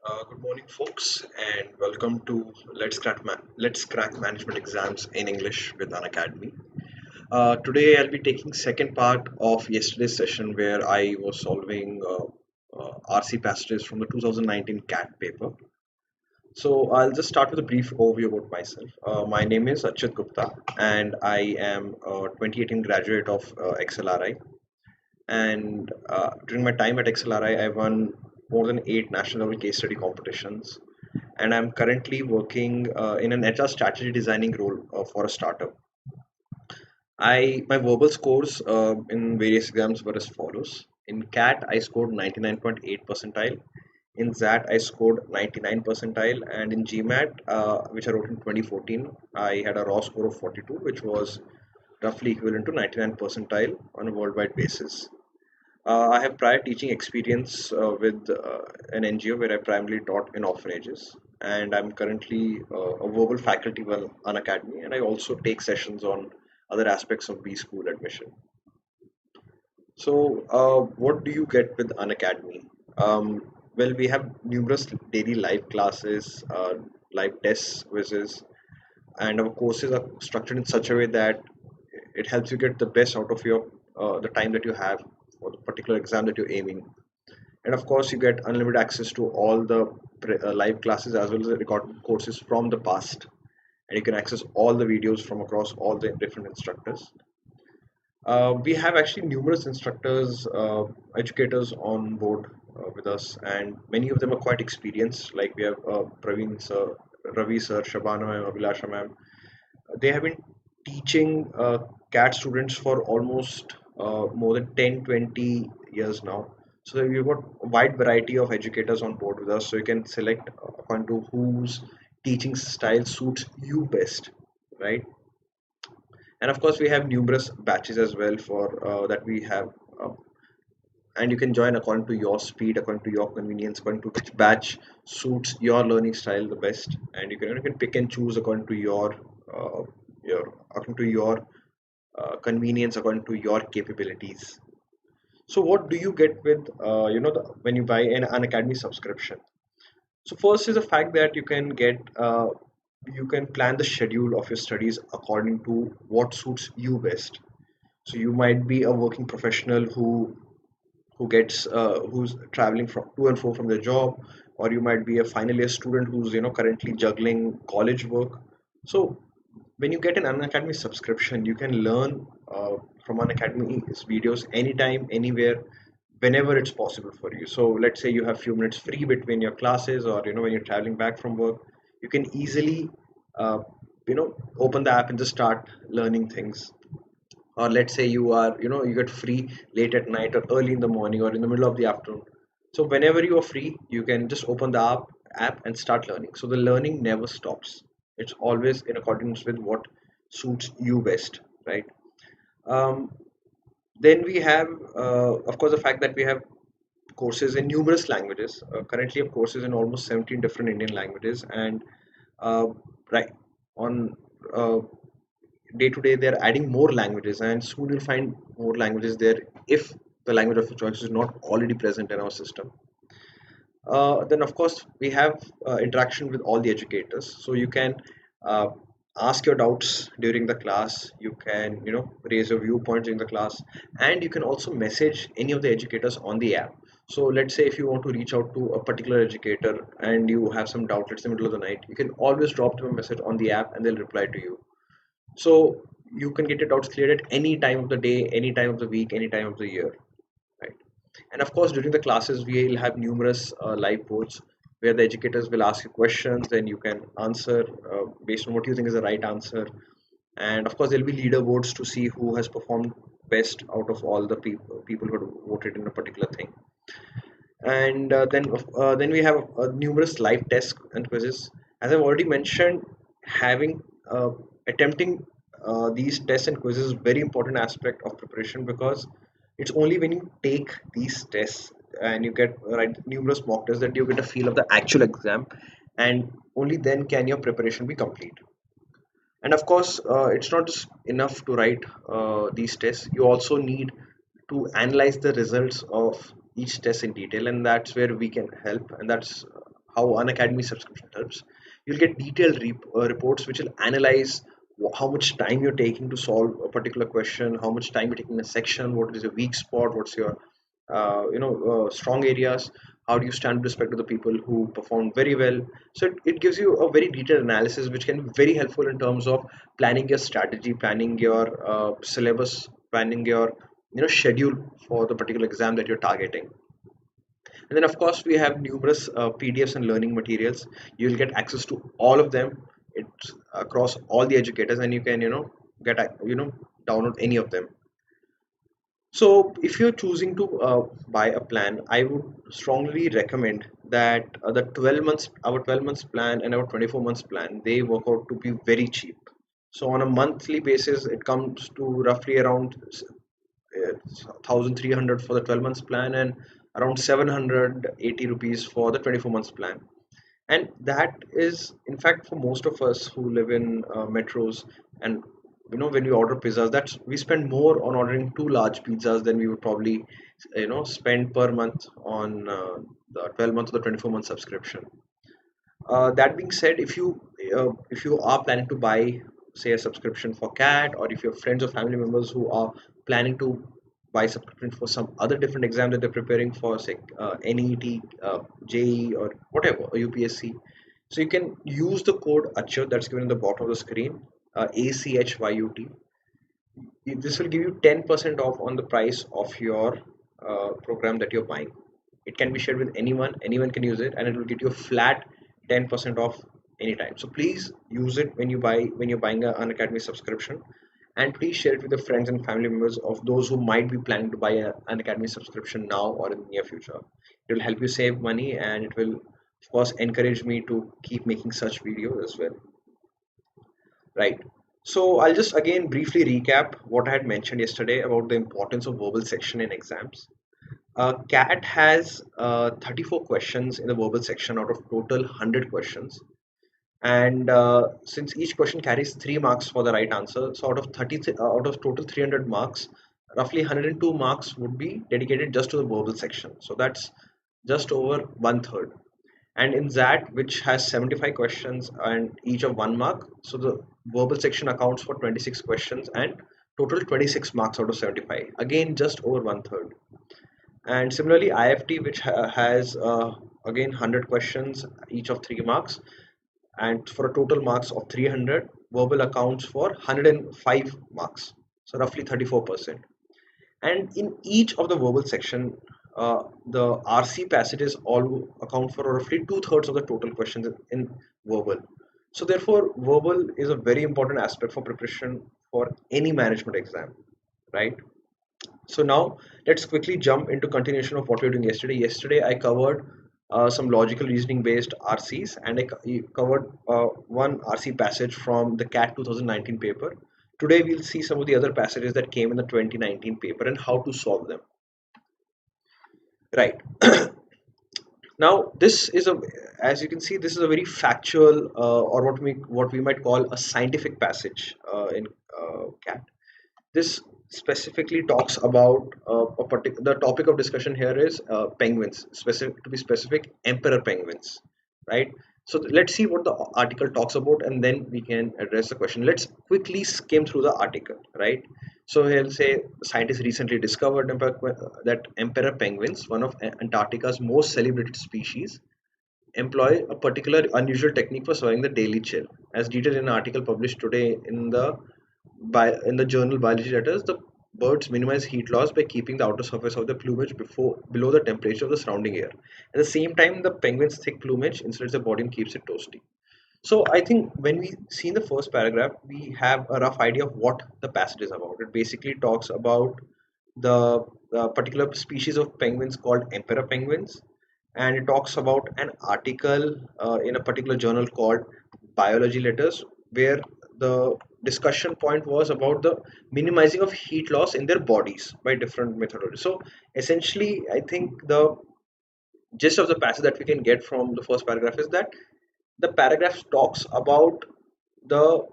Good morning, folks, and welcome to Let's Crack Management Exams in English with Unacademy. Today, I'll be taking second part of yesterday's session where I was solving RC passages from the 2019 CAT paper. So I'll just start with a brief overview about myself. My name is Achyut Gupta, and I am a 2018 graduate of XLRI. And during my time at XLRI, I won more than 8 national case study competitions, and I'm currently working in an HR strategy designing role for a startup. My verbal scores in various exams were as follows. In CAT, I scored 99.8 percentile. In XAT, I scored 99 percentile, and in GMAT, which I wrote in 2014, I had a raw score of 42, which was roughly equivalent to 99 percentile on a worldwide basis. I have prior teaching experience with an NGO where I primarily taught in orphanages, and I'm currently a verbal faculty well Unacademy, and I also take sessions on other aspects of B school admission. So, what do you get with Unacademy? Well, we have numerous daily live classes, live tests, quizzes, and our courses are structured in such a way that it helps you get the best out of your the time that you have for the particular exam that you're aiming. And of course, you get unlimited access to all the live classes as well as the recorded courses from the past, and you can access all the videos from across all the different instructors. We have actually numerous instructors, educators on board with us, and many of them are quite experienced. Like we have Praveen sir, Ravi sir, Shabana ma'am, Abhilasha ma'am. They have been teaching CAT students for almost more than 10, 20 years now. So you've got a wide variety of educators on board with us. So you can select according to whose teaching style suits you best, right? And of course, we have numerous batches as well for that we have. And you can join according to your speed, according to your convenience, according to which batch suits your learning style the best, and you can pick and choose according to your according to your convenience, according to your capabilities. So what do you get with when you buy an academy subscription? So first is the fact that you can plan the schedule of your studies according to what suits you best. So you might be a working professional who's traveling from to and fro from their job, or you might be a final year student who's currently juggling college work. So when you get an Unacademy subscription, you can learn from Unacademy's videos anytime, anywhere, whenever it's possible for you. So let's say you have few minutes free between your classes, or when you're traveling back from work, you can easily uh, open the app and just start learning things. Or let's say you get free late at night or early in the morning or in the middle of the afternoon. So whenever you are free, you can just open the app and start learning. So the learning never stops. It's always in accordance with what suits you best, right? um, then we have, of course, the fact that we have courses in numerous languages. Currently, have courses in almost 17 different Indian languages, and uh, right on day to day they're adding more languages, and soon you'll find more languages there if the language of your choice is not already present in our system. Then of course we have interaction with all the educators, so you can uh, ask your doubts during the class, you can raise your viewpoints in the class, and you can also message any of the educators on the app. So let's say if you want to reach out to a particular educator and you have some doubt, it's the middle of the night, you can always drop them a message on the app and they'll reply to you. So you can get your doubts cleared at any time of the day, any time of the week, any time of the year, right? And of course, during the classes, we'll have numerous live boards where the educators will ask you questions, then you can answer based on what you think is the right answer. And of course, there'll be leaderboards to see who has performed best out of all the people who had voted in a particular thing. And then we have numerous live tests and quizzes. As I've already mentioned, having attempting these tests and quizzes is a very important aspect of preparation, because it's only when you take these tests and you get numerous mock tests that you get a feel of the actual exam, and only then can your preparation be complete. And of course, it's not just enough to write these tests. You also need to analyze the results of each test in detail, and that's where we can help. And that's how Unacademy subscription helps. You'll get detailed reports which will analyze how much time you're taking to solve a particular question, how much time you're taking in a section, what is your weak spot, what's your strong areas, how do you stand with respect to the people who perform very well. So it gives you a very detailed analysis which can be very helpful in terms of planning your strategy, planning your syllabus, planning your schedule for the particular exam that you're targeting. And then of course we have numerous PDFs and learning materials. You'll get access to all of them. It's across all the educators, and you can get download any of them. So if you're choosing to buy a plan, I would strongly recommend that the 12 months our 12 months plan and our 24 months plan, they work out to be very cheap. So on a monthly basis it comes to roughly around 1300 for the 12 months plan, and around 780 rupees for the 24 months plan. And that is in fact for most of us who live in metros, and when we order pizzas, that's we spend more on ordering two large pizzas than we would probably spend per month on the 12 month or the 24-month subscription. That being said, if you are planning to buy, say, a subscription for CAT, or if you have friends or family members who are planning to buy subscription for some other different exam that they're preparing for, say, NET, JE, or whatever, or UPSC, so you can use the code Achyut that's given in the bottom of the screen, ACHYUT. This will give you 10% off on the price of your program that you're buying. It can be shared with anyone, anyone can use it, and it will get you a flat 10% off anytime. So please use it when you're buying an Academy subscription, and please share it with your friends and family members of those who might be planning to buy an Academy subscription now or in the near future. It will help you save money, and it will of course encourage me to keep making such videos as well. Right. So I'll just again briefly recap what I had mentioned yesterday about the importance of verbal section in exams. CAT has 34 questions in the verbal section out of total 100 questions. And since each question carries 3 marks for the right answer, so out of total 300 marks, roughly 102 marks would be dedicated just to the verbal section. So that's just over one third. And in that, which has 75 questions and each of 1 mark, so the verbal section accounts for 26 questions and total 26 marks out of 75, again just over one third. And similarly IFT, which has again 100 questions, each of 3 marks, and for a total marks of 300, verbal accounts for 105 marks, so roughly 34%. And in each of the verbal section, the RC passages all account for roughly two-thirds of the total questions in verbal. So therefore, verbal is a very important aspect for preparation for any management exam, right? So now let's quickly jump into continuation of what we were doing yesterday. Yesterday I covered some logical reasoning based RCs, and covered one RC passage from the CAT 2019 paper. Today we'll see some of the other passages that came in the 2019 paper and how to solve them. Right. Now this is as you can see, this is a very factual or what we might call a scientific passage in CAT. This specifically talks about the topic of discussion here is penguins, to be specific, emperor penguins, right? So let's see what the article talks about, and then we can address the question. Let's quickly skim through the article, right? So he'll say scientists recently discovered that emperor penguins, one of Antarctica's most celebrated species, employ a particular unusual technique for surviving the daily chill. As detailed in an article published today in the journal Biology Letters, the birds minimize heat loss by keeping the outer surface of their plumage below the temperature of the surrounding air. At the same time, the penguin's thick plumage insulates the body and keeps it toasty. So I think when we see in the first paragraph, we have a rough idea of what the passage is about. It basically talks about the particular species of penguins called emperor penguins, and it talks about an article in a particular journal called Biology Letters, where the discussion point was about the minimizing of heat loss in their bodies by different methodologies. So essentially, I think the gist of the passage that we can get from the first paragraph is that the paragraph talks about the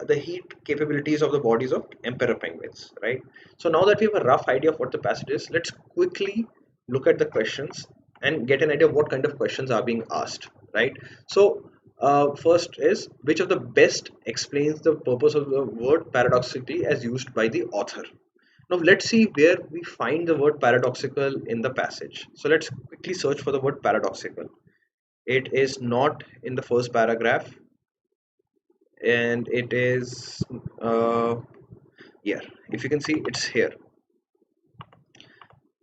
the heat capabilities of the bodies of emperor penguins, right? So now that we have a rough idea of what the passage is, let's quickly look at the questions and get an idea of what kind of questions are being asked, right? So first is, which of the best explains the purpose of the word paradoxically as used by the author. Now let's see where we find the word paradoxical in the passage. So let's quickly search for the word paradoxical. It is not in the first paragraph, and it is here. If you can see, it's here.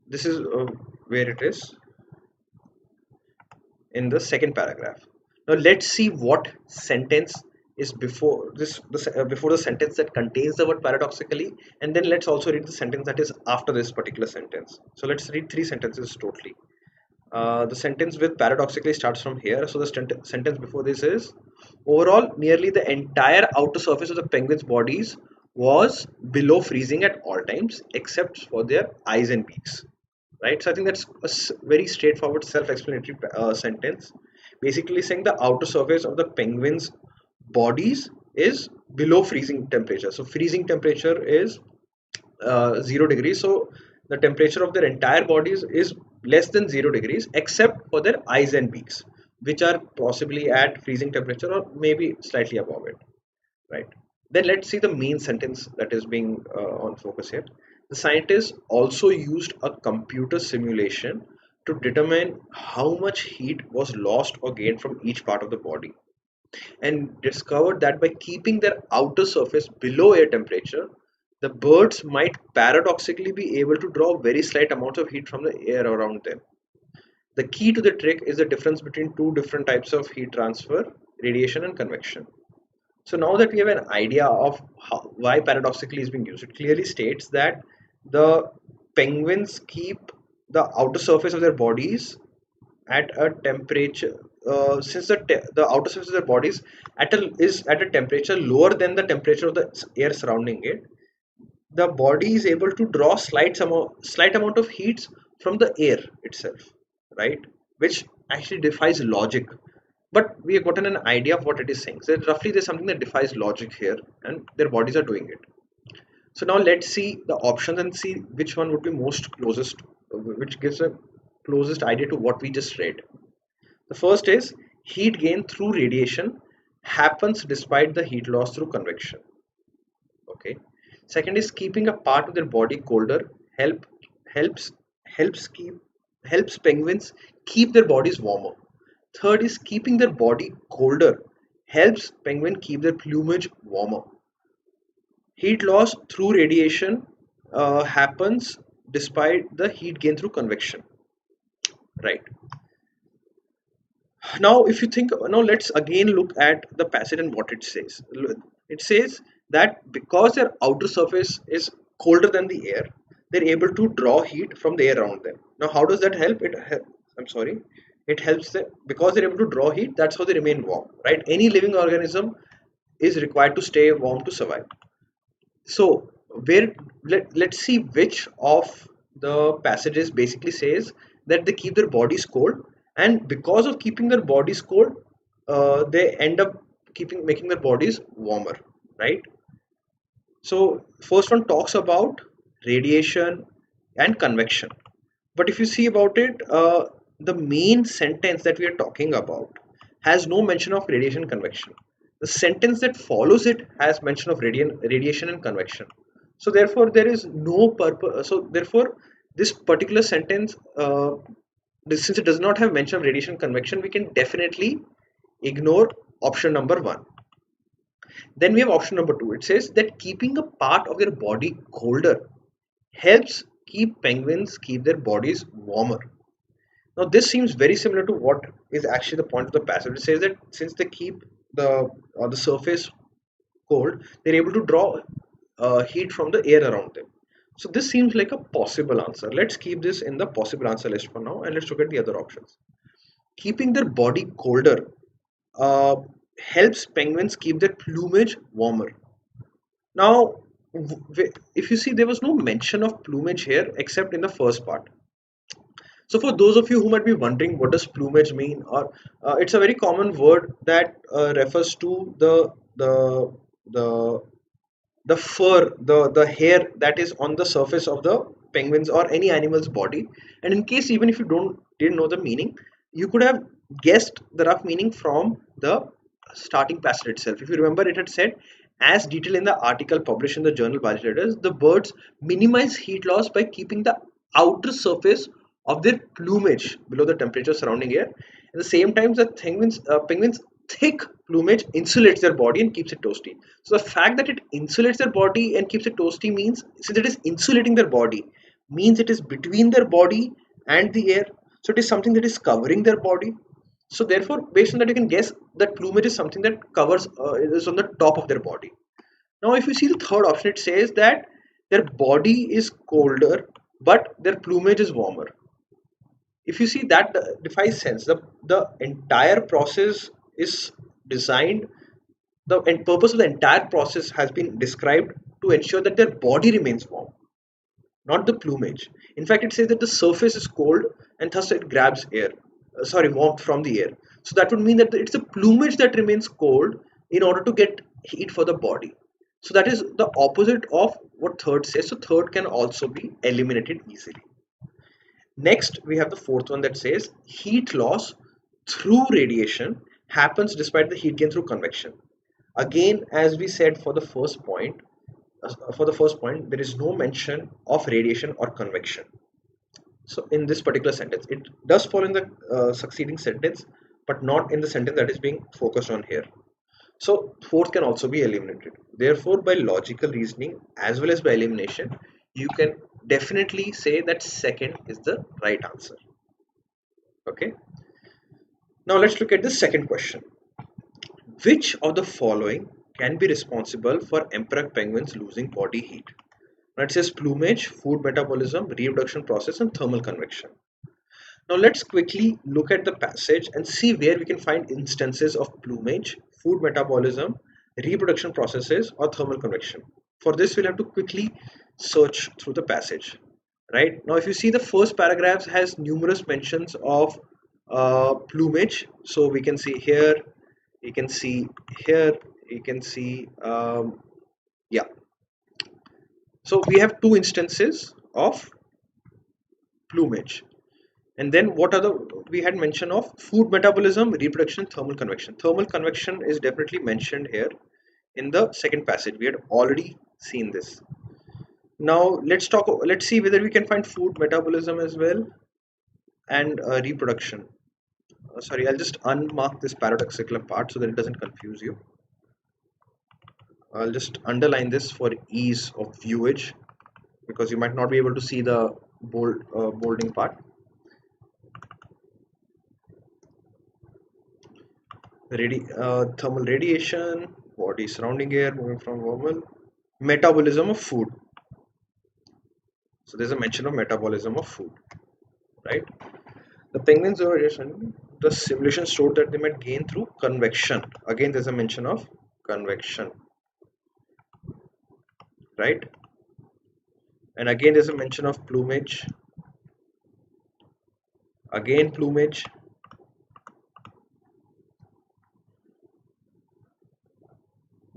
This is where it is in the second paragraph. Now let's see what sentence is before before the sentence that contains the word paradoxically, and then let's also read the sentence that is after this particular sentence. So let's read three sentences totally. The sentence with paradoxically starts from here. So the sentence before this is, overall, nearly the entire outer surface of the penguin's bodies was below freezing at all times except for their eyes and beaks. Right? So I think that's a very straightforward, self-explanatory sentence. Basically saying the outer surface of the penguin's bodies is below freezing temperature. So freezing temperature is 0 degrees. So the temperature of their entire bodies is less than 0 degrees except for their eyes and beaks, which are possibly at freezing temperature or maybe slightly above it, right? Then let's see the main sentence that is being on focus here. The scientists also used a computer simulation to determine how much heat was lost or gained from each part of the body, and discovered that by keeping their outer surface below air temperature, the birds might paradoxically be able to draw very slight amounts of heat from the air around them. The key to the trick is the difference between two different types of heat transfer, radiation and convection. So now that we have an idea of why paradoxically is being used, it clearly states that the penguins keep the outer surface of their bodies at a temperature, since the outer surface of their bodies is at a temperature lower than the temperature of the air surrounding it. The body is able to draw slight amount of heat from the air itself, right? Which actually defies logic, but we have gotten an idea of what it is saying. So roughly there's something that defies logic here, and their bodies are doing it. So now let's see the options and see which one would be most closest, which gives a closest idea to what we just read. The first is, heat gain through radiation happens despite the heat loss through convection. Okay. Second is, keeping a part of their body colder help helps helps keep helps penguins keep their bodies warmer. Third is, keeping their body colder helps penguin keep their plumage warmer. Heat loss through radiation happens despite the heat gain through convection. Right. Now, if you think, now let's again look at the passage and what it says. It says that because their outer surface is colder than the air, they're able to draw heat from the air around them. Now, how does that help? I'm sorry. It helps them because they're able to draw heat. That's how they remain warm, right? Any living organism is required to stay warm to survive. So, where let's see which of the passages basically says that they keep their bodies cold, and because of keeping their bodies cold, they end up making their bodies warmer, right? So first one talks about radiation and convection, but if you see about it, the main sentence that we are talking about has no mention of radiation convection. The sentence that follows it has mention of radiation and convection. So therefore there is no purpose. So therefore this particular sentence, since it does not have mention of radiation convection, we can definitely ignore option number one. Then we have option number two. It says that keeping a part of their body colder helps keep penguins keep their bodies warmer. Now this seems very similar to what is actually the point of the passage. It says that since they keep the surface cold, they're able to draw heat from the air around them. So this seems like a possible answer. Let's keep this in the possible answer list for now, and let's look at the other options. Keeping their body colder uh, helps penguins keep their plumage warmer. Now, if you see, there was no mention of plumage here except in the first part. So, for those of you who might be wondering what does plumage mean, or it's a very common word that refers to the the fur, the hair that is on the surface of the penguins or any animal's body. And in case even if you don't didn't know the meaning, you could have guessed the rough meaning from the starting passage itself. If you remember, it had said, as detailed in the article published in the journal Biology, the birds minimize heat loss by keeping the outer surface of their plumage below the temperature surrounding air. At the same time, the penguins thick plumage insulates their body and keeps it toasty. So the fact that it insulates their body and keeps it toasty means, since it is insulating their body, means it is between their body and the air. So it is something that is covering their body. So therefore, based on that, you can guess that plumage is something that covers is on the top of their body. Now, if you see the third option, it says that their body is colder, but their plumage is warmer. If you see that defies sense. The entire process is designed. The purpose of the entire process has been described to ensure that their body remains warm, not the plumage. In fact, it says that the surface is cold and thus it grabs air, warmth from the air. So that would mean that it's the plumage that remains cold in order to get heat for the body. So that is the opposite of what third says. So third can also be eliminated easily. Next, we have the fourth one that says heat loss through radiation happens despite the heat gain through convection. Again, as we said for the first point, there is no mention of radiation or convection. So in this particular sentence, it does fall in the succeeding sentence, but not in the sentence that is being focused on here. So fourth can also be eliminated. Therefore, by logical reasoning as well as by elimination, you can definitely say that second is the right answer. Okay. Now let's look at the second question. Which of the following can be responsible for emperor penguins losing body heat? Now it says plumage, food metabolism, reproduction process, and thermal convection. Now let's quickly look at the passage and see where we can find instances of plumage, food metabolism, reproduction processes, or thermal convection. For this, we'll have to quickly search through the passage. Right now, if you see, the first paragraph has numerous mentions of plumage. So we can see here, you can see here, you can see yeah. So we have two instances of plumage. And then what are the, we had mention of food metabolism, reproduction, thermal convection. Thermal convection is definitely mentioned here in the second passage. We had already seen this. Now let's see whether we can find food metabolism as well and reproduction. Sorry, I'll just unmark this paradoxical part so that it doesn't confuse you. I'll just underline this for ease of viewage because you might not be able to see the bolding part. Thermal radiation, body surrounding air moving from normal, metabolism of food. So there's a mention of metabolism of food, right? The penguins the simulation showed that they might gain through convection. Again, there's a mention of convection, right? And again, there's a mention of plumage. Again, plumage.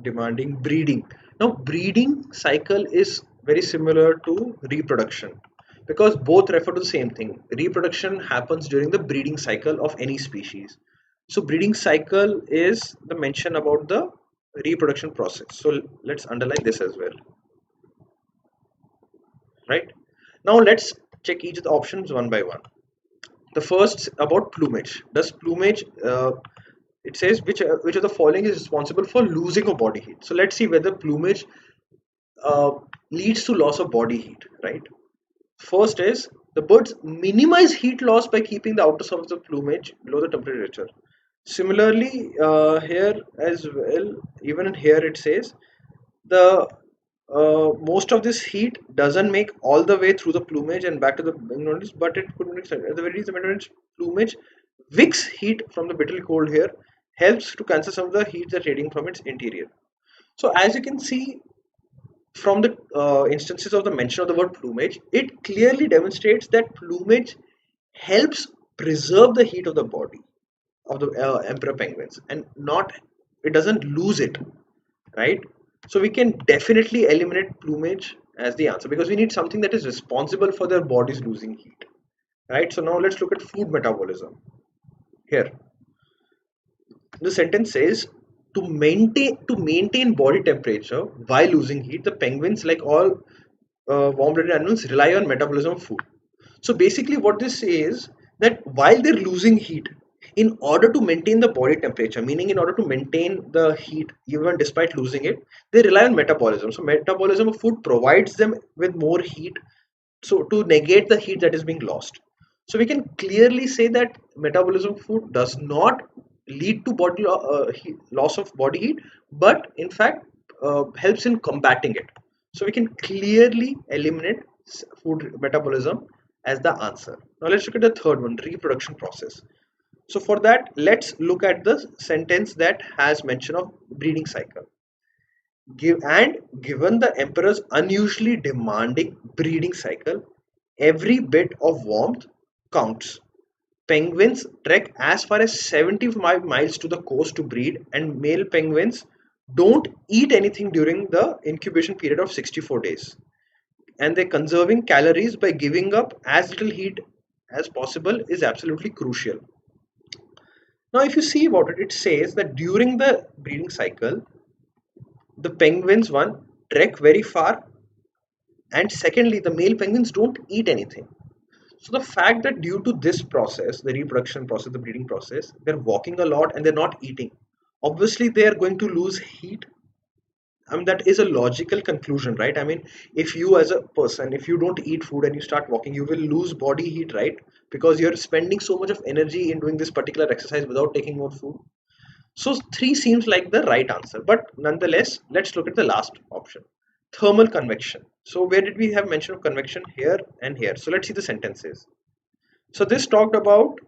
Demanding breeding. Now, breeding cycle is very similar to reproduction because both refer to the same thing. Reproduction happens during the breeding cycle of any species. So, breeding cycle is the mention about the reproduction process. So, let's underline this as well. Right now, let's check each of the options one by one. The first about plumage. Does plumage it says which of the following is responsible for losing of body heat. So let's see whether plumage uh, leads to loss of body heat, right? First is the birds minimize heat loss by keeping the outer surface of plumage below the temperature. Similarly, here as well, even in here it says the most of this heat doesn't make all the way through the plumage and back to the notice, but it could make sense. At the very least, the plumage wicks heat from the bitterly cold air, helps to cancel some of the heat that's radiating from its interior. So as you can see from the instances of the mention of the word plumage, it clearly demonstrates that plumage helps preserve the heat of the body of the emperor penguins and not, it doesn't lose it, right? So we can definitely eliminate plumage as the answer because we need something that is responsible for their bodies losing heat. right? So now let's look at food metabolism. Here, the sentence says to maintain body temperature while losing heat, the penguins, like all warm-blooded animals, rely on metabolism of food. So basically, what this says that while they're losing heat, in order to maintain the body temperature, meaning in order to maintain the heat even despite losing it, they rely on metabolism. So metabolism of food provides them with more heat, so to negate the heat that is being lost. So we can clearly say that metabolism of food does not lead to loss of body heat, but in fact helps in combating it. So we can clearly eliminate food metabolism as the answer. Now let's look at the third one, reproduction process. So for that, let's look at the sentence that has mention of breeding cycle. Given the emperor's unusually demanding breeding cycle, every bit of warmth counts. Penguins trek as far as 75 miles to the coast to breed, and male penguins don't eat anything during the incubation period of 64 days. And they're conserving calories by giving up as little heat as possible is absolutely crucial. Now, if you see about it, it says that during the breeding cycle, the penguins, one, trek very far, and secondly, the male penguins don't eat anything. So the fact that due to this process, the reproduction process, the breeding process, they're walking a lot and they're not eating. Obviously, they are going to lose heat. I mean, that is a logical conclusion, right? I mean, if you as a person, if you don't eat food and you start walking, you will lose body heat, right? Because you're spending so much of energy in doing this particular exercise without taking more food. So three seems like the right answer, but nonetheless, let's look at the last option, thermal convection. So where did we have mention of convection? Here and here. So let's see the sentences. So this talked about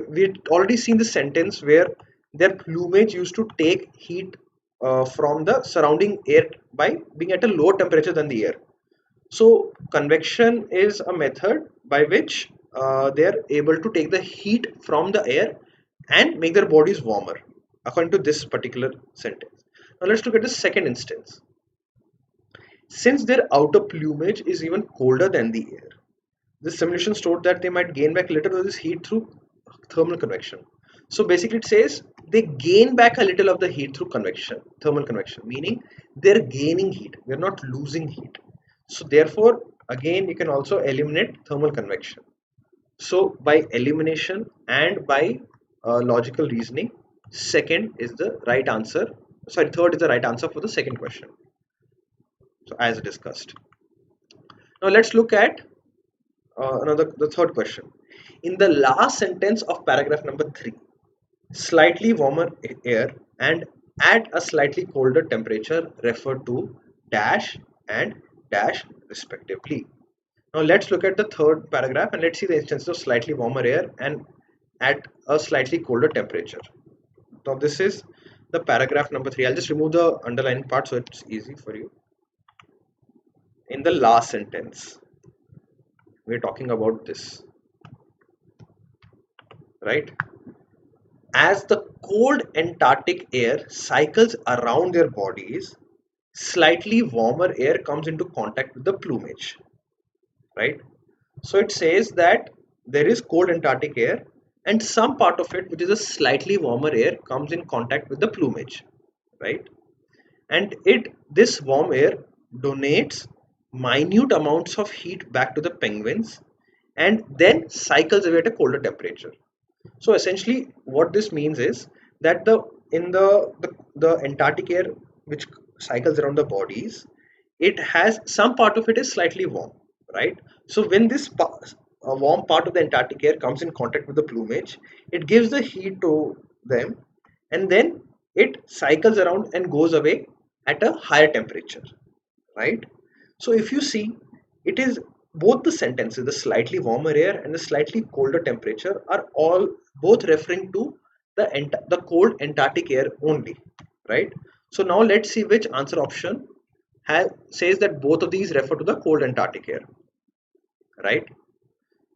we already seen the sentence where their plumage used to take heat from the surrounding air by being at a lower temperature than the air. So convection is a method by which they are able to take the heat from the air and make their bodies warmer, according to this particular sentence. Now let's look at the second instance. Since their outer plumage is even colder than the air, this simulation showed that they might gain back a little of this heat through thermal convection. So basically it says they gain back a little of the heat through convection, thermal convection, meaning they're gaining heat, they're not losing heat. So therefore, again, you can also eliminate thermal convection. So by elimination and by logical reasoning, second is the right answer. Sorry, third is the right answer for the second question. So as discussed. Now let's look at the third question. In the last sentence of paragraph number 3, slightly warmer air and at a slightly colder temperature refer to dash and dash respectively. Now let's look at the third paragraph and let's see the instances of slightly warmer air and at a slightly colder temperature. Now this is the paragraph number 3. I'll just remove the underlining part so it's easy for you. In the last sentence, we're talking about this, right? As the cold Antarctic air cycles around their bodies, slightly warmer air comes into contact with the plumage, right? So it says that there is cold Antarctic air and some part of it, which is a slightly warmer air, comes in contact with the plumage, right? And this warm air donates minute amounts of heat back to the penguins and then cycles away at a colder temperature. So essentially, what this means is that the Antarctic air which cycles around the bodies, it has some part of it is slightly warm, right? So when a warm part of the Antarctic air comes in contact with the plumage, it gives the heat to them, and then it cycles around and goes away at a higher temperature, right? So if you see, it is both the sentences, the slightly warmer air and the slightly colder temperature, are all both referring to the cold Antarctic air only, right? So now let's see which answer option says that both of these refer to the cold Antarctic air, right?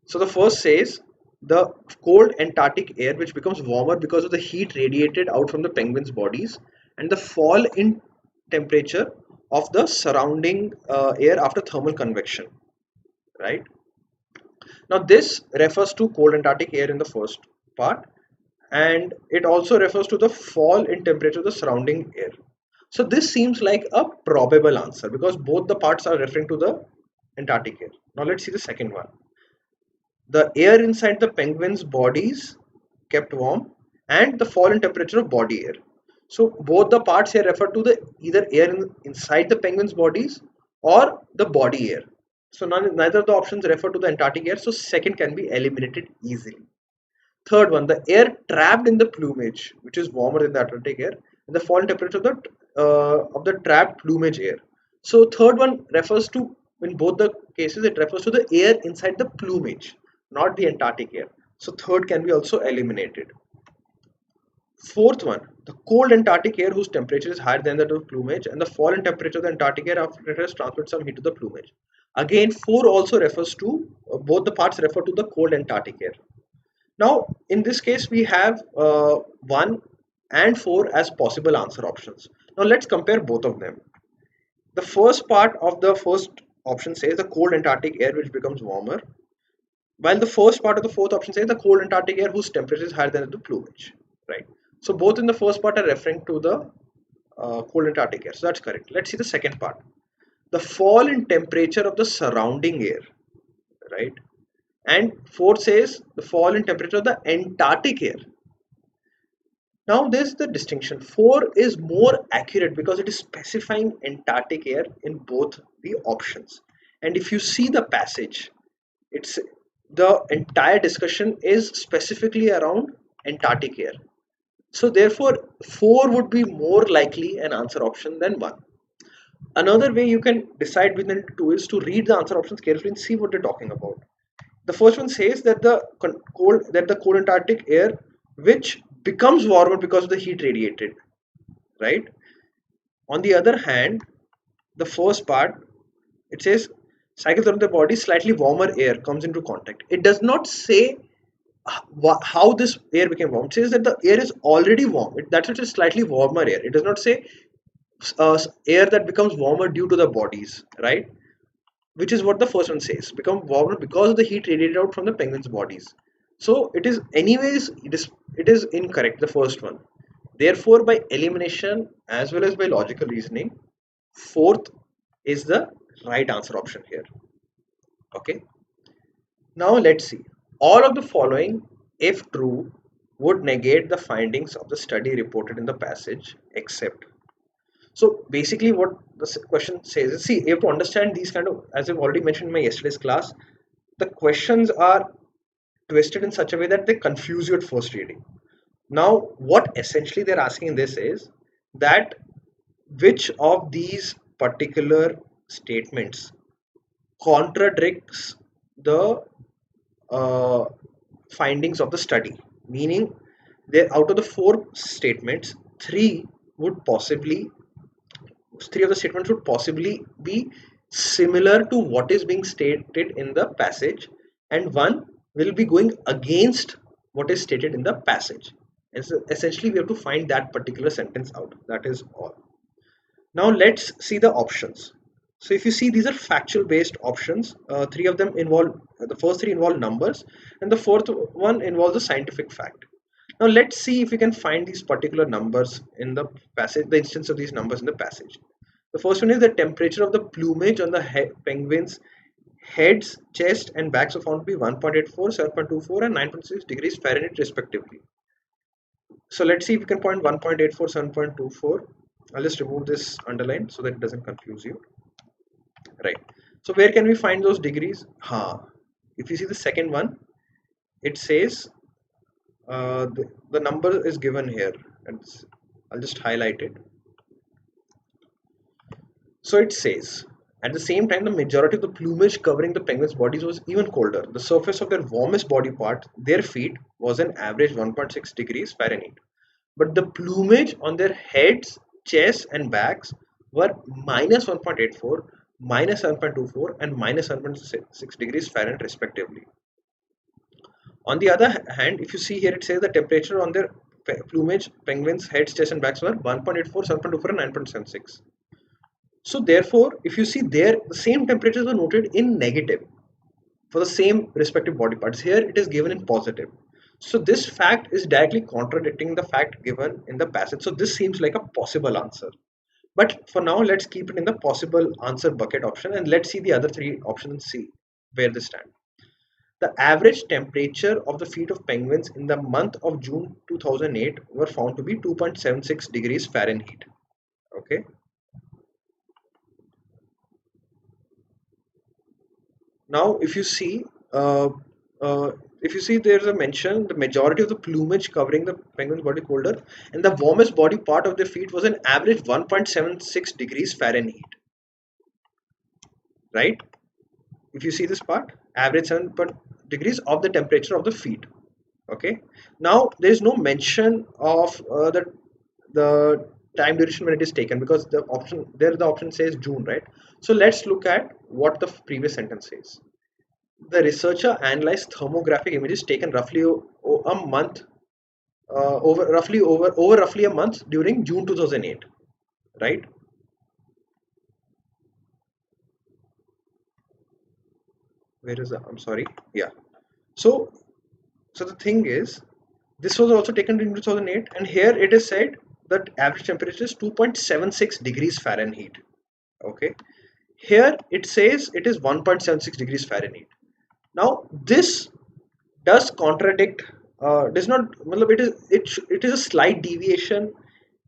So the first says the cold Antarctic air which becomes warmer because of the heat radiated out from the penguins' bodies and the fall in temperature of the surrounding air after thermal convection, right? Now this refers to cold Antarctic air in the first part, and it also refers to the fall in temperature of the surrounding air. So this seems like a probable answer because both the parts are referring to the Antarctic air. Now let's see the second one. The air inside the penguins' bodies kept warm and the fall in temperature of body air. So both the parts here refer to the either air inside the penguins' bodies or the body air. So neither of the options refer to the Antarctic air. So second can be eliminated easily. Third one, the air trapped in the plumage, which is warmer than the Atlantic air, and the fall in temperature of the trapped plumage air. So third one refers to, in both the cases, it refers to the air inside the plumage, not the Antarctic air. So third can be also eliminated. Fourth one, the cold Antarctic air whose temperature is higher than that of plumage, and the fall in temperature of the Antarctic air after it has transferred some heat to the plumage. Again, four also refers to, both the parts refer to the cold Antarctic air. Now, in this case, we have 1 and 4 as possible answer options. Now, let's compare both of them. The first part of the first option says the cold Antarctic air which becomes warmer, while the first part of the fourth option says the cold Antarctic air whose temperature is higher than the plumage. Right. So, both in the first part are referring to the cold Antarctic air. So, that's correct. Let's see the second part. The fall in temperature of the surrounding air. Right. And 4 says the fall in temperature of the Antarctic air. Now there's the distinction. 4 is more accurate because it is specifying Antarctic air in both the options. And if you see the passage, it's the entire discussion is specifically around Antarctic air. So therefore 4 would be more likely an answer option than 1. Another way you can decide between the two is to read the answer options carefully and see what they're talking about. The first one says that the cold Antarctic air which becomes warmer because of the heat radiated, right? On the other hand, the first part, it says cycles around the body, slightly warmer air comes into contact. It does not say how this air became warm. It says that the air is already warm. That's what is slightly warmer air. It does not say air that becomes warmer due to the bodies, right? Which is what the first one says, become warmer because of the heat radiated out from the penguins' bodies. So it is anyways, it is incorrect, the first one. Therefore, by elimination as well as by logical reasoning, fourth is the right answer option here. Okay. Now let's see. All of the following, if true, would negate the findings of the study reported in the passage except. So basically what the question says is, see, you have to understand these kind of, as I've already mentioned in my yesterday's class, the questions are twisted in such a way that they confuse you at first reading. Now, what essentially they're asking this is that which of these particular statements contradicts the uh, findings of the study, meaning there out of the 4 statements, three of the statements would possibly be similar to what is being stated in the passage, and one will be going against what is stated in the passage. And so essentially we have to find that particular sentence out. That is all. Now let's see the options. So if you see, these are factual based options. Three of them involve, the first 3 involve numbers, and the fourth one involves a scientific fact. Now let's see if we can find these particular numbers in the passage, the instance of these numbers in the passage. The first one is the temperature of the plumage on the penguins' heads, chest and backs are found to be 1.84, 7.24 and 9.6 degrees Fahrenheit respectively. So let's see if we can point 1.84, 7.24. I'll just remove this underline so that it doesn't confuse you. Right. So where can we find those degrees? If you see the second one, it says the number is given here, and I'll just highlight it. So it says, at the same time, the majority of the plumage covering the penguins' bodies was even colder. The surface of their warmest body part, their feet, was an average 1.6 degrees Fahrenheit. But the plumage on their heads, chests, and backs were minus 1.84, minus 7.24, and minus 7.6 degrees Fahrenheit, respectively. On the other hand, if you see here, it says the temperature on their plumage, penguins, heads, chests, and backs were 1.84, 7.24, and 9.76. So therefore, if you see there, the same temperatures were noted in negative for the same respective body parts. Here it is given in positive. So this fact is directly contradicting the fact given in the passage. So this seems like a possible answer. But for now, let's keep it in the possible answer bucket option, and let's see the other three options and see where they stand. The average temperature of the feet of penguins in the month of June 2008 were found to be 2.76 degrees Fahrenheit. Okay. Now, uh, if you see, there's a mention the majority of the plumage covering the penguin's body colder, and the warmest body part of their feet was an average 1.76 degrees Fahrenheit. Right? If you see this part, average 7 degrees of the temperature of the feet. Okay. Now, there is no mention of the time duration when it is taken, because the option says June, right? So let's look at what the previous sentence says. The researcher analyzed thermographic images taken roughly a month, over roughly a month during June 2008, right? Where is that? I'm sorry. Yeah. So, so the thing is, this was also taken in 2008, and here it is said that average temperature is 2.76 degrees Fahrenheit. Okay. Here it says it is 1.76 degrees Fahrenheit. Now this does contradict, does not, it is a slight deviation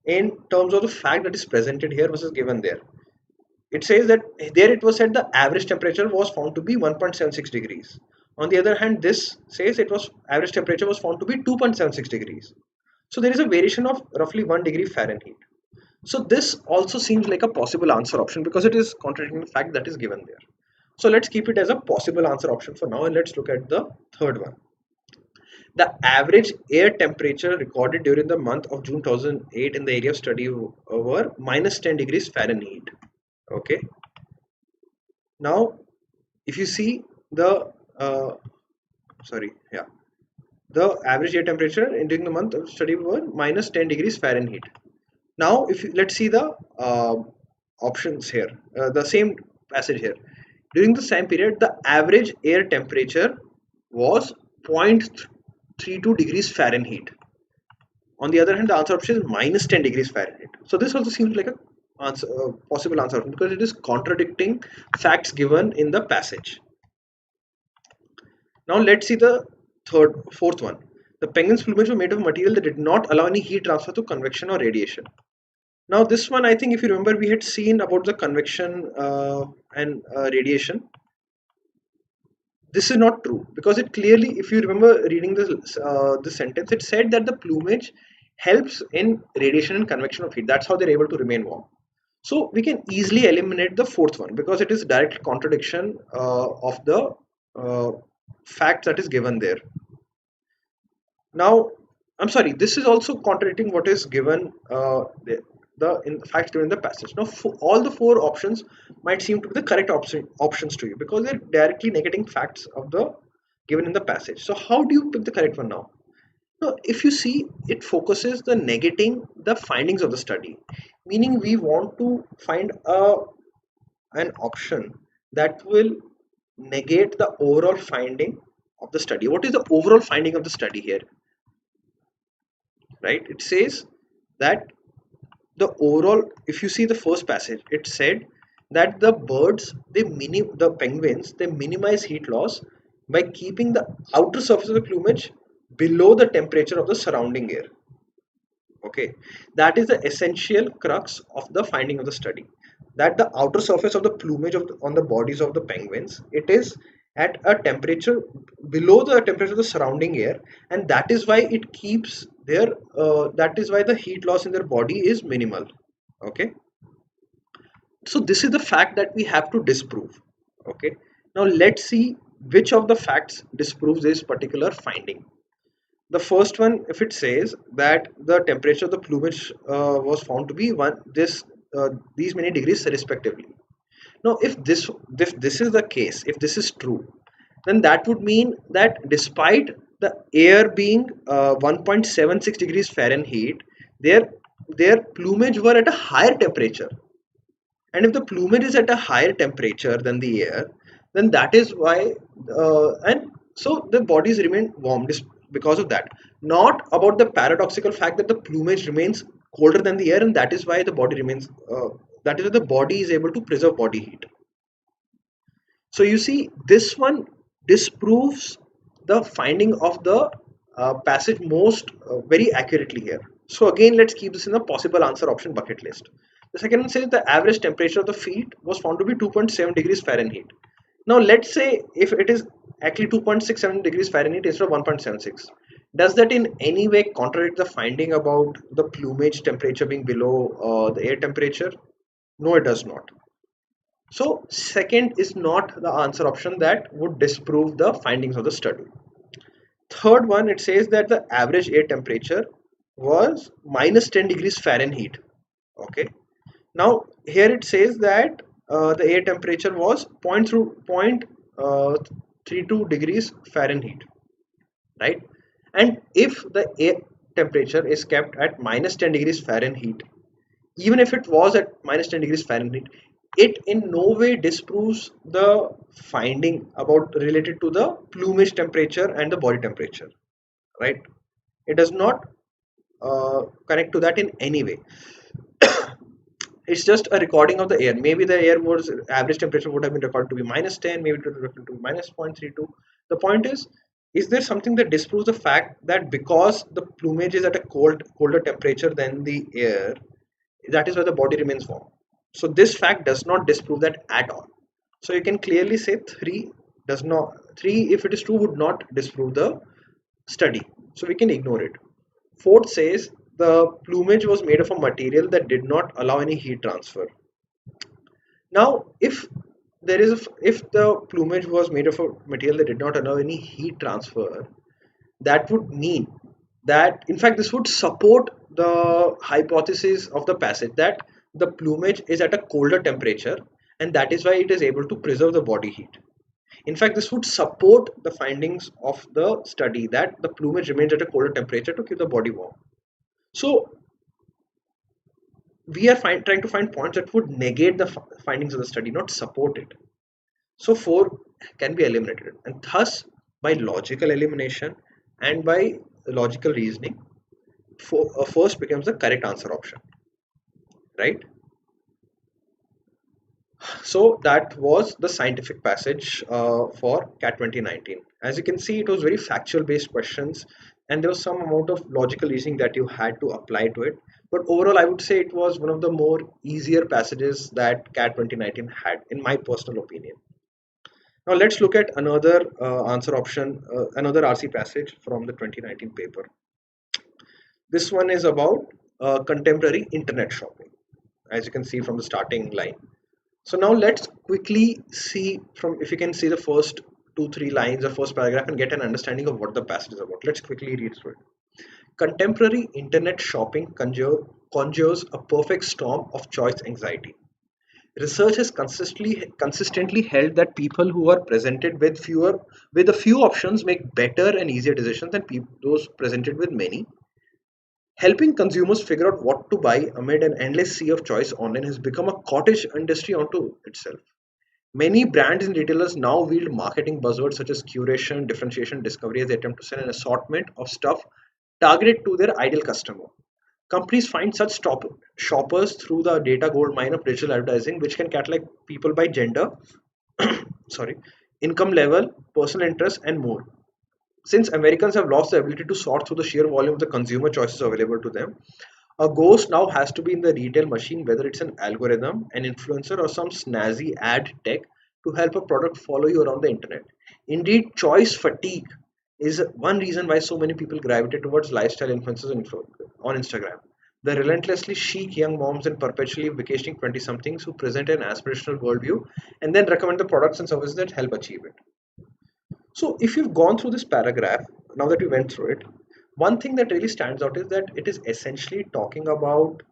in terms of the fact that is presented here versus given there. It says that there it was said the average temperature was found to be 1.76 degrees. On the other hand, this says it was average temperature was found to be 2.76 degrees. So there is a variation of roughly 1 degree Fahrenheit. So this also seems like a possible answer option because it is contradicting the fact that is given there. So let's keep it as a possible answer option for now, and let's look at the third one. The average air temperature recorded during the month of June 2008 in the area of study were minus 10 degrees Fahrenheit. Okay. Now, if you see the the average air temperature during the month of study were minus 10 degrees Fahrenheit. Now, let's see the options here, the same passage here. During the same period, the average air temperature was 0.32 degrees Fahrenheit. On the other hand, the answer option is minus 10 degrees Fahrenheit. So this also seems like a possible answer because it is contradicting facts given in the passage. Now let's see the fourth one. The penguin's plumage were made of material that did not allow any heat transfer to convection or radiation. Now this one, I think if you remember, we had seen about the convection and radiation. This is not true because it clearly, if you remember reading this sentence, it said that the plumage helps in radiation and convection of heat. That's how they're able to remain warm. So we can easily eliminate the fourth one because it is direct contradiction of the fact that is given there. Now, I'm sorry, this is also contradicting what is given in facts given in the passage. Now, all the four options might seem to be the correct options to you because they're directly negating facts of the given in the passage. So, how do you pick the correct one now? Now, if you see, it focuses the negating the findings of the study, meaning we want to find an option that will negate the overall finding of the study. What is the overall finding of the study here? Right? It says that the overall, if you see the first passage, it said that the penguins, they minimize heat loss by keeping the outer surface of the plumage below the temperature of the surrounding air. Okay, that is the essential crux of the finding of the study, that the outer surface of the plumage on the bodies of the penguins, it is at a temperature below the temperature of the surrounding air, and that is why it keeps their that is why the heat loss in their body is minimal. Okay, so this is the fact that we have to disprove. Okay, now let's see which of the facts disproves this particular finding. The first one, if it says that the temperature of the plumage was found to be these many degrees respectively. Now, if this is the case, if this is true, then that would mean that despite the air being 1.76 degrees Fahrenheit, their plumage were at a higher temperature. And if the plumage is at a higher temperature than the air, then that is why And so the bodies remain warm because of that, not about the paradoxical fact that the plumage remains colder than the air, and that is why the body remains that is why the body is able to preserve body heat. So you see, this one disproves the finding of the passage most very accurately here. So again, let's keep this in the possible answer option bucket list. The second one says the average temperature of the feet was found to be 2.7 degrees Fahrenheit. Now let's say if it is actually 2.67 degrees Fahrenheit instead of 1.76. Does that in any way contradict the finding about the plumage temperature being below the air temperature? No, it does not. So second is not the answer option that would disprove the findings of the study. Third one, it says that the average air temperature was minus 10 degrees Fahrenheit. Okay. Now here it says that the air temperature was 0.32 degrees Fahrenheit, right? And if the air temperature is kept at minus 10 degrees Fahrenheit, even if it was at minus 10 degrees Fahrenheit, it in no way disproves the finding about related to the plumage temperature and the body temperature, right? It does not connect to that in any way. It's just a recording of the air. Maybe the air was average temperature would have been recorded to be minus 10, maybe it would have recorded to be minus 0.32. The point is there something that disproves the fact that because the plumage is at a colder temperature than the air, that is why the body remains warm? So this fact does not disprove that at all. So you can clearly say 3 does not, 3 if it is true would not disprove the study. So we can ignore it. Fourth says the plumage was made of a material that did not allow any heat transfer. Now, if the plumage was made of a material that did not allow any heat transfer, that would mean that in fact this would support the hypothesis of the passage that the plumage is at a colder temperature and that is why it is able to preserve the body heat. In fact, this would support the findings of the study that the plumage remains at a colder temperature to keep the body warm. So we are trying to find points that would negate the findings of the study, not support it. So 4 can be eliminated, and thus by logical elimination and by logical reasoning, first becomes the correct answer option, right? So that was the scientific passage for CAT 2019. As you can see, it was very factual based questions, and there was some amount of logical reasoning that you had to apply to it. But overall, I would say it was one of the more easier passages that CAT 2019 had, in my personal opinion. Now let's look at another answer option, another RC passage from the 2019 paper. This one is about contemporary internet shopping, as you can see from the starting line. So now let's quickly see from, if you can see the first 2-3 lines or first paragraph and get an understanding of what the passage is about. Let's quickly read through it. Contemporary internet shopping conjures a perfect storm of choice anxiety. Research has consistently held that people who are presented with a few options make better and easier decisions than those presented with many. Helping consumers figure out what to buy amid an endless sea of choice online has become a cottage industry unto itself. Many brands and retailers now wield marketing buzzwords such as curation, differentiation, discovery as they attempt to sell an assortment of stuff targeted to their ideal customer. Companies find such shoppers through the data gold mine of digital advertising, which can catalog people by gender, sorry, income level, personal interest, and more. Since Americans have lost the ability to sort through the sheer volume of the consumer choices available to them, a ghost now has to be in the retail machine, whether it's an algorithm, an influencer, or some snazzy ad tech to help a product follow you around the internet. Indeed, choice fatigue is one reason why so many people gravitate towards lifestyle influencers on Instagram. The relentlessly chic young moms and perpetually vacationing 20 somethings who present an aspirational worldview and then recommend the products and services that help achieve it. So, if you've gone through this paragraph, now that we went through it, one thing that really stands out is that it is essentially talking about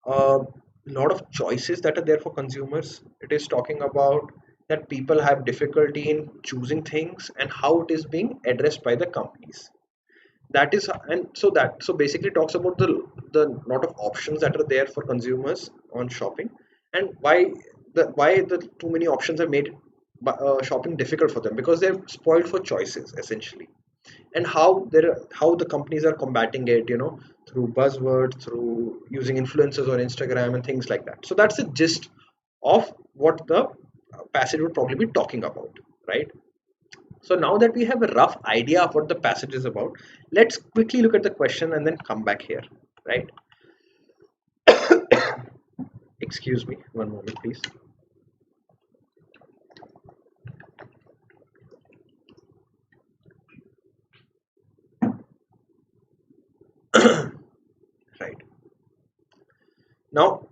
a lot of choices that are there for consumers. It is talking about that people have difficulty in choosing things and how it is being addressed by the companies. That is, and so that so basically talks about the lot of options that are there for consumers on shopping and why the too many options are made shopping difficult for them because they're spoiled for choices essentially. And how the companies are combating it, through buzzwords, through using influencers on Instagram and things like that. So that's the gist of what the passage would probably be talking about, right? So now that we have a rough idea of what the passage is about, let's quickly look at the question and then come back here, right? Excuse me, one moment, please. Right. Now,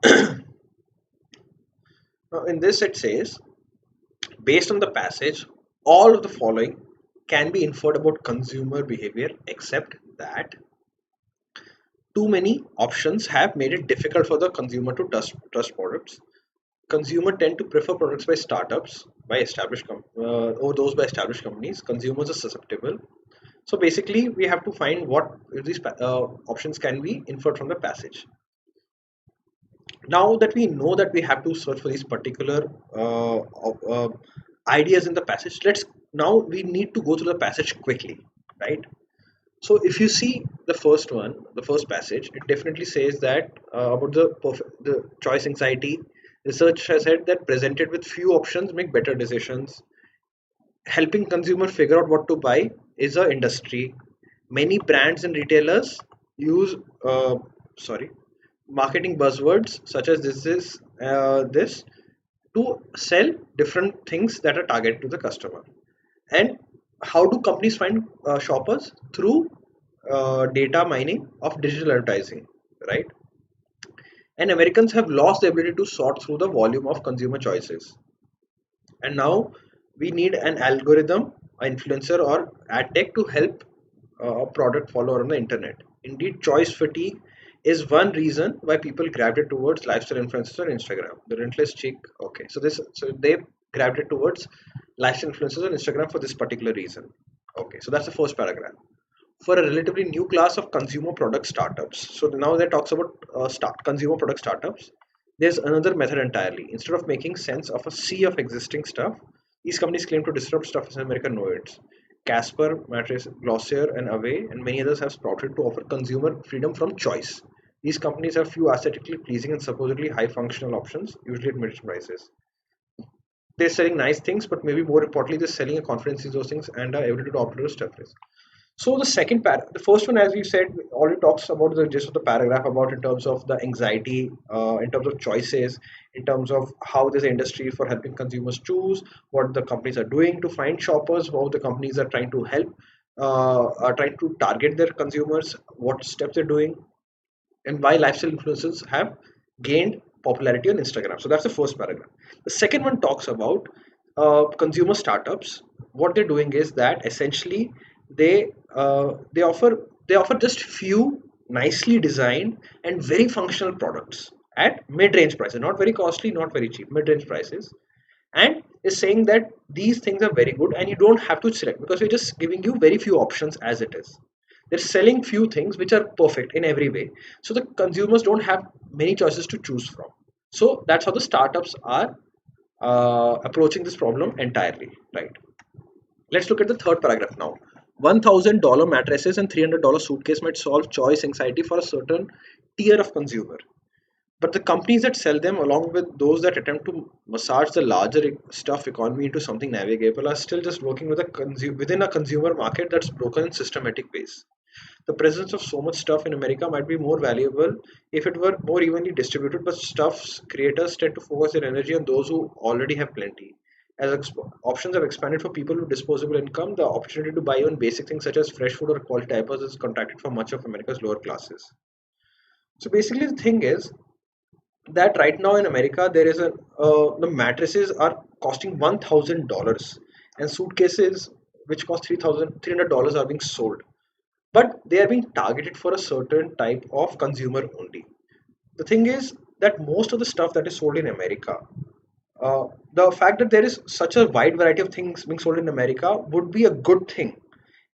now in this it says, based on the passage, all of the following can be inferred about consumer behavior except that too many options have made it difficult for the consumer to trust products. Consumer tend to prefer products by startups, by or those by established companies. Consumers are susceptible. So basically, we have to find what these options can be inferred from the passage. Now that we know that we have to search for these particular ideas in the passage, let's now we need to go through the passage quickly, right? So if you see the first one, the first passage, it definitely says that about the choice anxiety. Research has said that presented with few options make better decisions. Helping consumer figure out what to buy is a industry. Many brands and retailers use sorry marketing buzzwords such as this to sell different things that are targeted to the customer. And how do companies find shoppers? Through data mining of digital advertising, right? And Americans have lost the ability to sort through the volume of consumer choices. And now we need an algorithm, an influencer, or ad tech to help a product follower on the internet. Indeed, choice fatigue is one reason why people gravitate towards lifestyle influencers on Instagram. The relentless chick. Okay, so they gravitate towards lifestyle influencers on Instagram for this particular reason. Okay, so that's the first paragraph. For a relatively new class of consumer product startups. So now that talks about consumer product startups. There's another method entirely. Instead of making sense of a sea of existing stuff, these companies claim to disrupt stuff as America knows it. Casper, Matrix, Glossier, and Away, and many others have sprouted to offer consumer freedom from choice. These companies have few aesthetically pleasing and supposedly high functional options, usually at mid prices. They're selling nice things, but maybe more importantly, they're selling a confidence in those things and are able to operate a step risk. So the first one, as you said, already talks about the gist of the paragraph about in terms of the anxiety, in terms of choices, in terms of how there's an industry for helping consumers choose, what the companies are doing to find shoppers, how the companies are trying to help, are trying to target their consumers, what steps they're doing, and why lifestyle influencers have gained popularity on Instagram. So that's the first paragraph. The second one talks about consumer startups. What they're doing is that essentially they offer just few nicely designed and very functional products at mid-range prices, not very costly, not very cheap, mid-range prices, and is saying that these things are very good and you don't have to select because we're just giving you very few options as it is. They're selling few things which are perfect in every way, so the consumers don't have many choices to choose from. So that's how the startups are approaching this problem entirely, right? Let's look at the third paragraph now. $1,000 mattresses and $300 suitcase might solve choice anxiety for a certain tier of consumer. But the companies that sell them, along with those that attempt to massage the larger stuff economy into something navigable, are still just working within a consumer market that's broken in systematic ways. The presence of so much stuff in America might be more valuable if it were more evenly distributed, but stuff's creators tend to focus their energy on those who already have plenty. As options have expanded for people with disposable income, the opportunity to buy even basic things such as fresh food or quality diapers is contracted for much of America's lower classes. So basically, the thing is that right now in America there is the mattresses are costing $1,000 and suitcases which cost $300 are being sold, but they are being targeted for a certain type of consumer only. The thing is that most of the stuff that is sold in America, the fact that there is such a wide variety of things being sold in America would be a good thing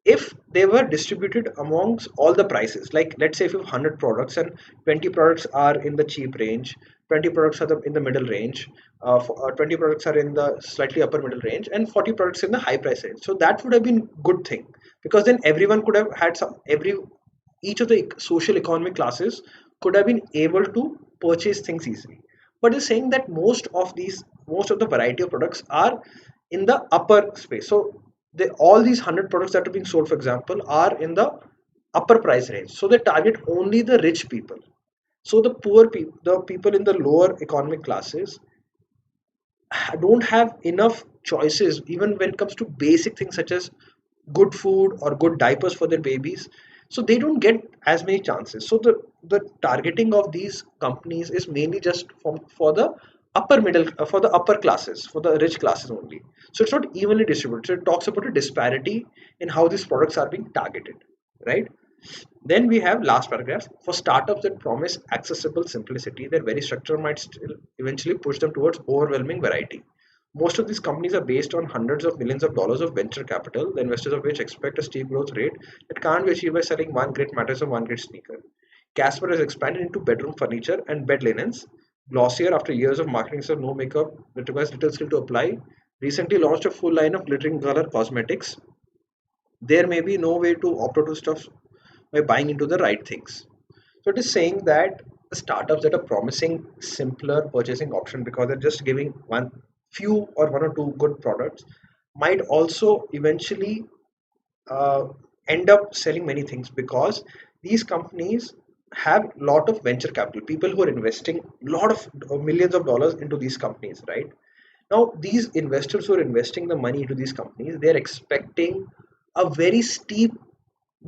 if they were distributed amongst all the prices. Like let's say if you have 100 products and 20 products are in the cheap range, 20 products are in the middle range, 20 products are in the slightly upper middle range, and 40 products in the high price range. So that would have been good thing, because then everyone could have had some, every each of the social economic classes could have been able to purchase things easily. But it's saying that most of the variety of products are in the upper space. So all these 100 products that are being sold, for example, are in the upper price range, so they target only the rich people. So the poor people, the people in the lower economic classes, don't have enough choices even when it comes to basic things such as good food or good diapers for their babies. So they don't get as many chances. So the targeting of these companies is mainly just for the upper middle, for the upper classes, for the rich classes only. So it's not evenly distributed. So it talks about a disparity in how these products are being targeted, right? Then we have last paragraph. For startups that promise accessible simplicity, their very structure might still eventually push them towards overwhelming variety. Most of these companies are based on hundreds of millions of dollars of venture capital, the investors of which expect a steep growth rate that can't be achieved by selling one great mattress or one great sneaker. Casper has expanded into bedroom furniture and bed linens. Glossier, after years of marketing stuff, no makeup that requires little skill to apply, recently launched a full line of glittering color cosmetics. There may be no way to opt out of stuff by buying into the right things. So it is saying that the startups that are promising simpler purchasing option because they're just giving one or two good products might also eventually uh, end up selling many things, because these companies have a lot of venture capital, people who are investing a lot of millions of dollars into these companies, right? Now these investors who are investing the money into these companies, they're expecting a very steep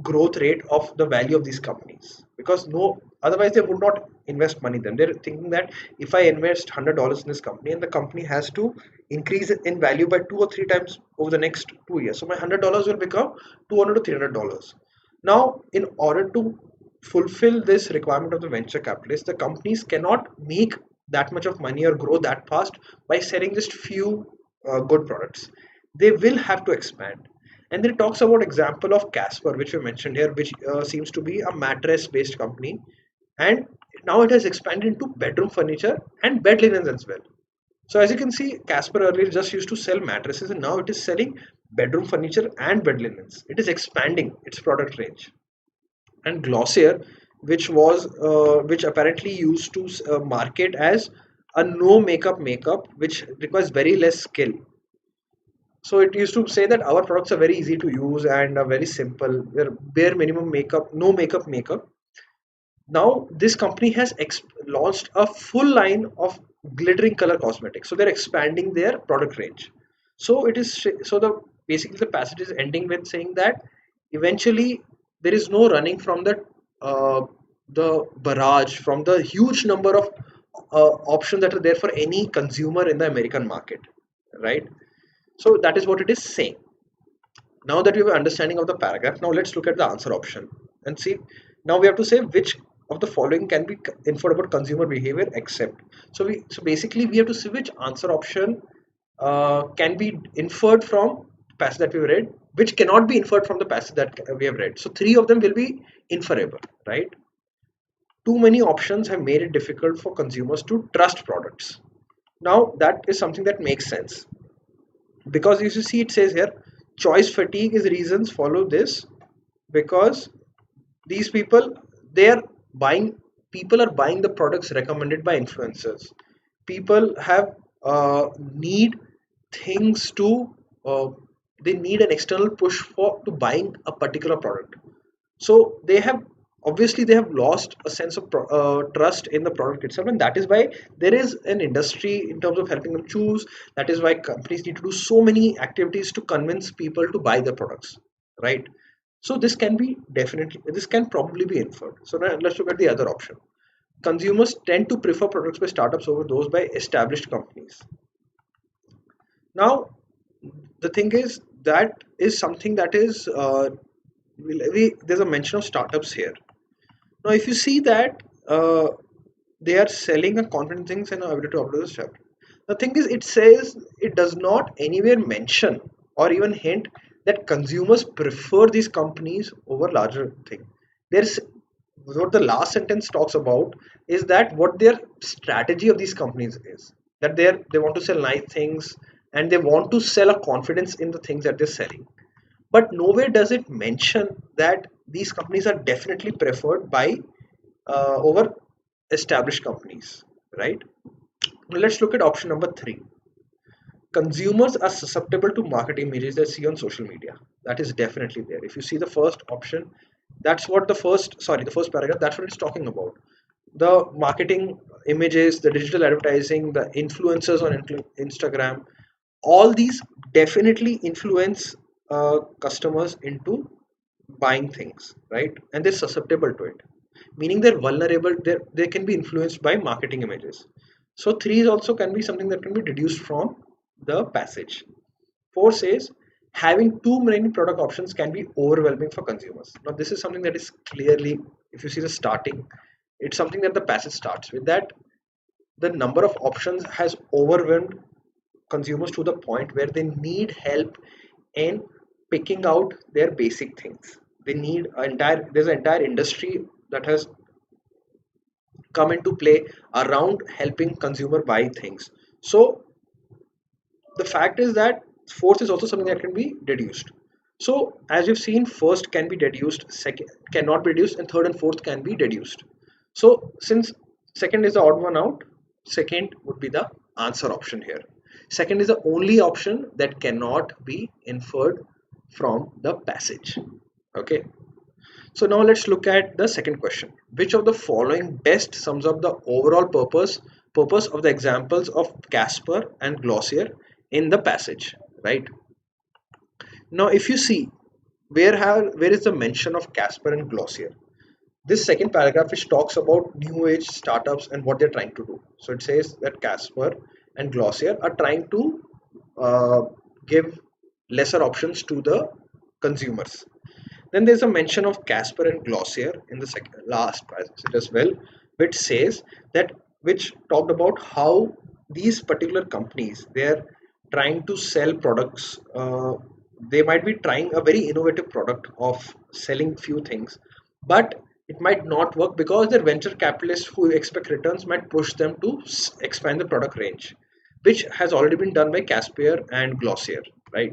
growth rate of the value of these companies, because no, otherwise they would not invest money in them. They're thinking that if I invest $100 in this company and the company has to increase in value by 2 or 3 times over the next 2 years, so my $100 will become 200 to $300. Now in order to fulfill this requirement of the venture capitalists, the companies cannot make that much of money or grow that fast by selling just few good products. They will have to expand. And then it talks about example of Casper, which we mentioned here, which seems to be a mattress based company, and now it has expanded into bedroom furniture and bed linens as well. So as you can see, Casper earlier just used to sell mattresses, and now it is selling bedroom furniture and bed linens. It is expanding its product range. And Glossier, which apparently used to market as a no makeup, which requires very less skill. So it used to say that our products are very easy to use and are very simple. They're bare minimum makeup, no makeup. Now this company has launched a full line of glittering color cosmetics. So they're expanding their product range. So it is so the basically the passage is ending with saying that eventually there is no running from the barrage, from the huge number of options that are there for any consumer in the American market, right? So that is what it is saying. Now that we have an understanding of the paragraph, now let's look at the answer option and see. Now we have to say which of the following can be inferred about consumer behavior except. So basically we have to see which answer option can be inferred from the passage that we read, which cannot be inferred from the passage that we have read. So three of them will be inferable, right? Too many options have made it difficult for consumers to trust products. Now that is something that makes sense, because you see it says here choice fatigue is reasons follow this, because these they're buying people are buying the products recommended by influencers. People have need things to uh, they need an external push for to buying a particular product. So they have obviously they have lost a sense of trust in the product itself, and that is why there is an industry in terms of helping them choose. That is why companies need to do so many activities to convince people to buy the products, right? So this can probably be inferred. So now let's look at the other option. Consumers tend to prefer products by startups over those by established companies. Now the thing is that is something that is there's a mention of startups here. Now, if you see that they are selling a content things and ability to upload the stuff. The thing is, it says it does not anywhere mention or even hint that consumers prefer these companies over larger thing. There's what the last sentence talks about is that what their strategy of these companies is, that they want to sell nice things and they want to sell a confidence in the things that they're selling, but nowhere does it mention that these companies are definitely preferred by over established companies, right? Let's look at option number 3. Consumers are susceptible to market images they see on social media. That is definitely there. If you see the first option, that's what the first paragraph, that's what it's talking about. The marketing images, the digital advertising, the influencers on Instagram, all these definitely influence customers into buying things, right? And they're susceptible to it, meaning they're vulnerable. They can be influenced by marketing images. So 3 is also can be something that can be deduced from the passage. 4 says having too many product options can be overwhelming for consumers. Now this is something that is clearly, if you see the starting, it's something that the passage starts with, that the number of options has overwhelmed consumers to the point where they need help in picking out their basic things. They need there's an entire industry that has come into play around helping consumer buy things. So the fact is that fourth is also something that can be deduced. So as you've seen, first can be deduced, second cannot be deduced, and third and fourth can be deduced. So since second is the odd one out, second would be the answer option here. Second is the only option that cannot be inferred from the passage. Okay. So now let's look at the second question. Which of the following best sums up the overall purpose of the examples of Casper and Glossier in the passage, right? Now if you see where is the mention of Casper and Glossier? This second paragraph which talks about new age startups and what they're trying to do. So it says that Casper and Glossier are trying to uh, give lesser options to the consumers. Then there's a mention of Casper and Glossier in the last passage as well, which says that, which talked about how these particular companies, they're trying to sell products. They might be trying a very innovative product of selling few things, but it might not work because their venture capitalists who expect returns might push them to expand the product range, which has already been done by Casper and Glossier, right?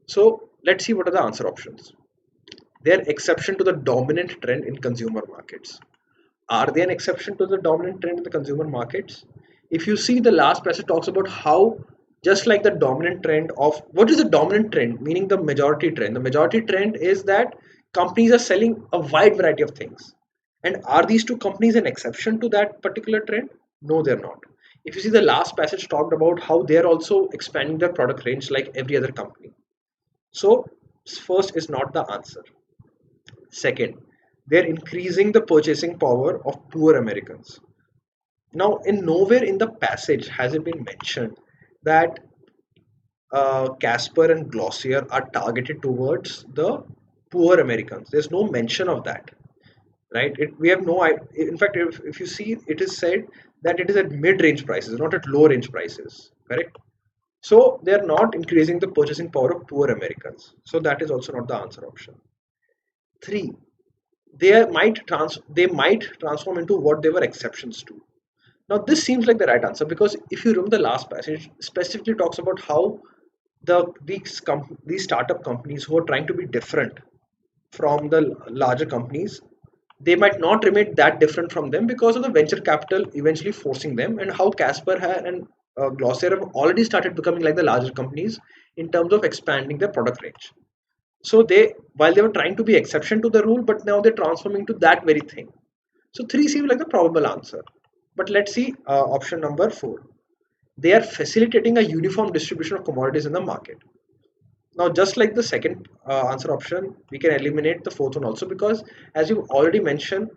So let's see what are the answer options. They are exception to the dominant trend in consumer markets. Are they an exception to the dominant trend in the consumer markets? If you see the last passage talks about how, just like the dominant trend of, what is the dominant trend, meaning the majority trend? The majority trend is that companies are selling a wide variety of things. And are these two companies an exception to that particular trend? No, they're not. If you see the last passage talked about how they're also expanding their product range like every other company. So first is not the answer. Second, they're increasing the purchasing power of poor Americans. Now, in nowhere in the passage has it been mentioned that Casper and Glossier are targeted towards the poor Americans. There's no mention of that, right? We have no. In fact, if you see, it is said that it is at mid-range prices, not at low-range prices. Correct. So they are not increasing the purchasing power of poor Americans. So that is also not the answer option. 3, they might transform into what they were exceptions to. Now this seems like the right answer, because if you remember the last passage specifically talks about how these startup companies who are trying to be different from the larger companies, they might not remain that different from them because of the venture capital eventually forcing them, and how Casper and Glossier have already started becoming like the larger companies in terms of expanding their product range. So while they were trying to be exception to the rule, but now they're transforming to that very thing. So 3 seems like the probable answer. But let's see option number 4. They are facilitating a uniform distribution of commodities in the market. Now, just like the second answer option, we can eliminate the fourth one also, because as you already mentioned,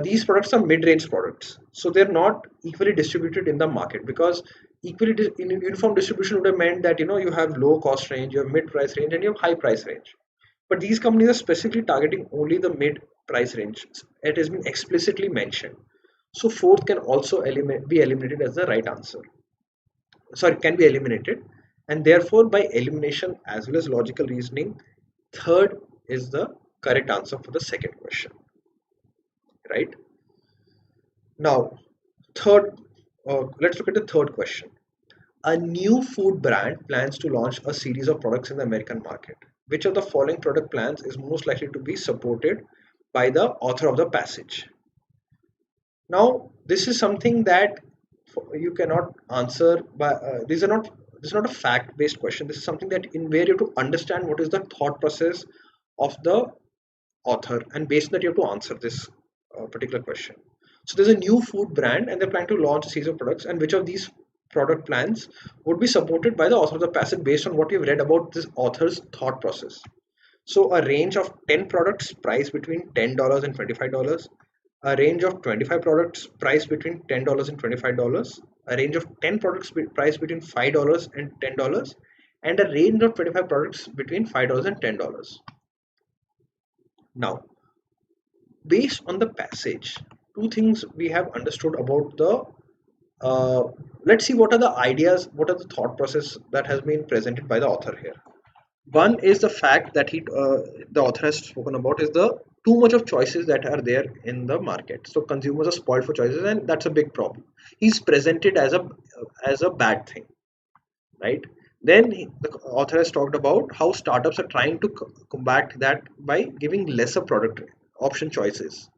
these products are mid-range products, so they're not equally distributed in the market, because in uniform distribution would have meant that you have low cost range, you have mid price range, and you have high price range. But these companies are specifically targeting only the mid price range. It has been explicitly mentioned. So fourth can also be eliminated as the right answer. Sorry, can be eliminated. and therefore by elimination as well as logical reasoning, third is the correct answer for the second question, right? Now, third, let's look at the third question. A new food brand plans to launch a series of products in the American market. Which of the following product plans is most likely to be supported by the author of the passage? Now, this is something that you cannot answer by. These are not. This is not a fact-based question. This is something that in where you have to understand what is the thought process of the author, and based on that you have to answer this particular question. So there's a new food brand and they're planning to launch a series of products, and which of these product plans would be supported by the author of the passage based on what you've read about this author's thought process. So a range of 10 products priced between $10 and $25, a range of 25 products priced between $10 and $25, a range of 10 products priced between $5 and $10, and a range of 25 products between $5 and $10. Now, based on the passage, two things we have understood about the uh, let's see what are the ideas, what are the thought process that has been presented by the author here. One is the fact that the author has spoken about is the too much of choices that are there in the market, so consumers are spoiled for choices and that's a big problem. He's presented as a bad thing, right? Then the author has talked about how startups are trying to combat that by giving lesser product option choices.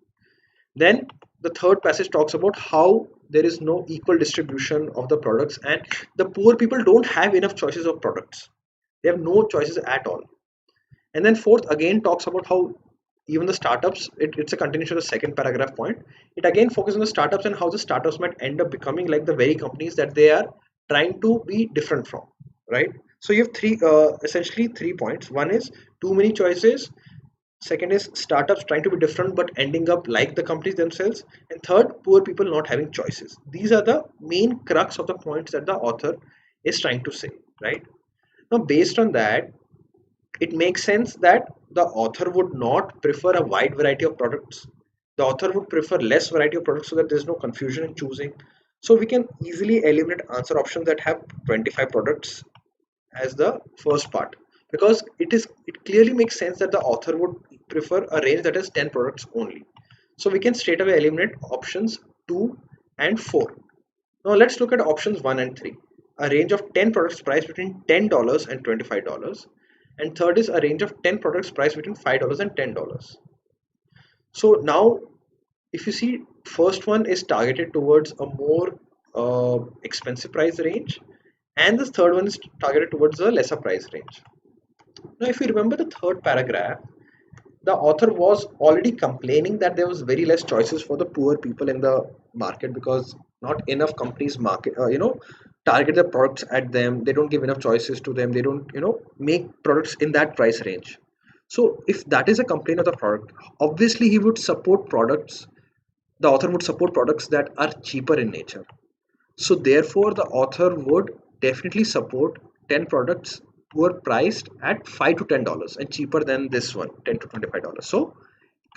Then the third passage talks about how there is no equal distribution of the products and the poor people don't have enough choices of products. They have no choices at all. And then fourth again talks about how even the startups, it's a continuation of the second paragraph point. It again focuses on the startups and how the startups might end up becoming like the very companies that they are trying to be different from, right? So you have essentially 3 points. One is too many choices. Second is startups trying to be different but ending up like the companies themselves. And third, poor people not having choices. These are the main crux of the points that the author is trying to say, right? Now, based on that, it makes sense that the author would not prefer a wide variety of products. The author would prefer less variety of products so that there's no confusion in choosing. So we can easily eliminate answer options that have 25 products as the first part, because it clearly makes sense that the author would prefer a range that has 10 products only. So we can straight away eliminate options 2 and 4. Now let's look at options 1 and 3. A range of 10 products priced between $10 and $25, and third is a range of 10 products priced between $5 and $10. So now if you see, first one is targeted towards a more expensive price range, and the third one is targeted towards a lesser price range. Now if you remember the third paragraph, the author was already complaining that there was very less choices for the poor people in the market because not enough companies market target their products at them. They don't give enough choices to them. They don't make products in that price range. So if that is a complaint of the product, obviously he would support products, the author would support products that are cheaper in nature. So therefore, the author would definitely support 10 products who are priced at $5 to $10 and cheaper than this one, $10 to $25. So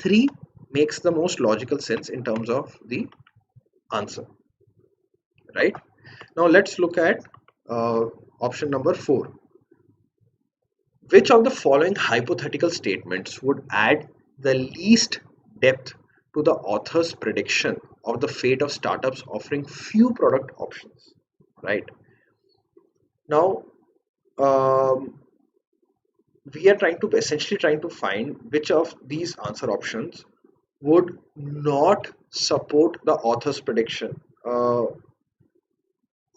3 makes the most logical sense in terms of the answer, right? Now let's look at option number 4. Which of the following hypothetical statements would add the least depth to the author's prediction of the fate of startups offering few product options, right? Now, we are essentially trying to find which of these answer options would not support the author's prediction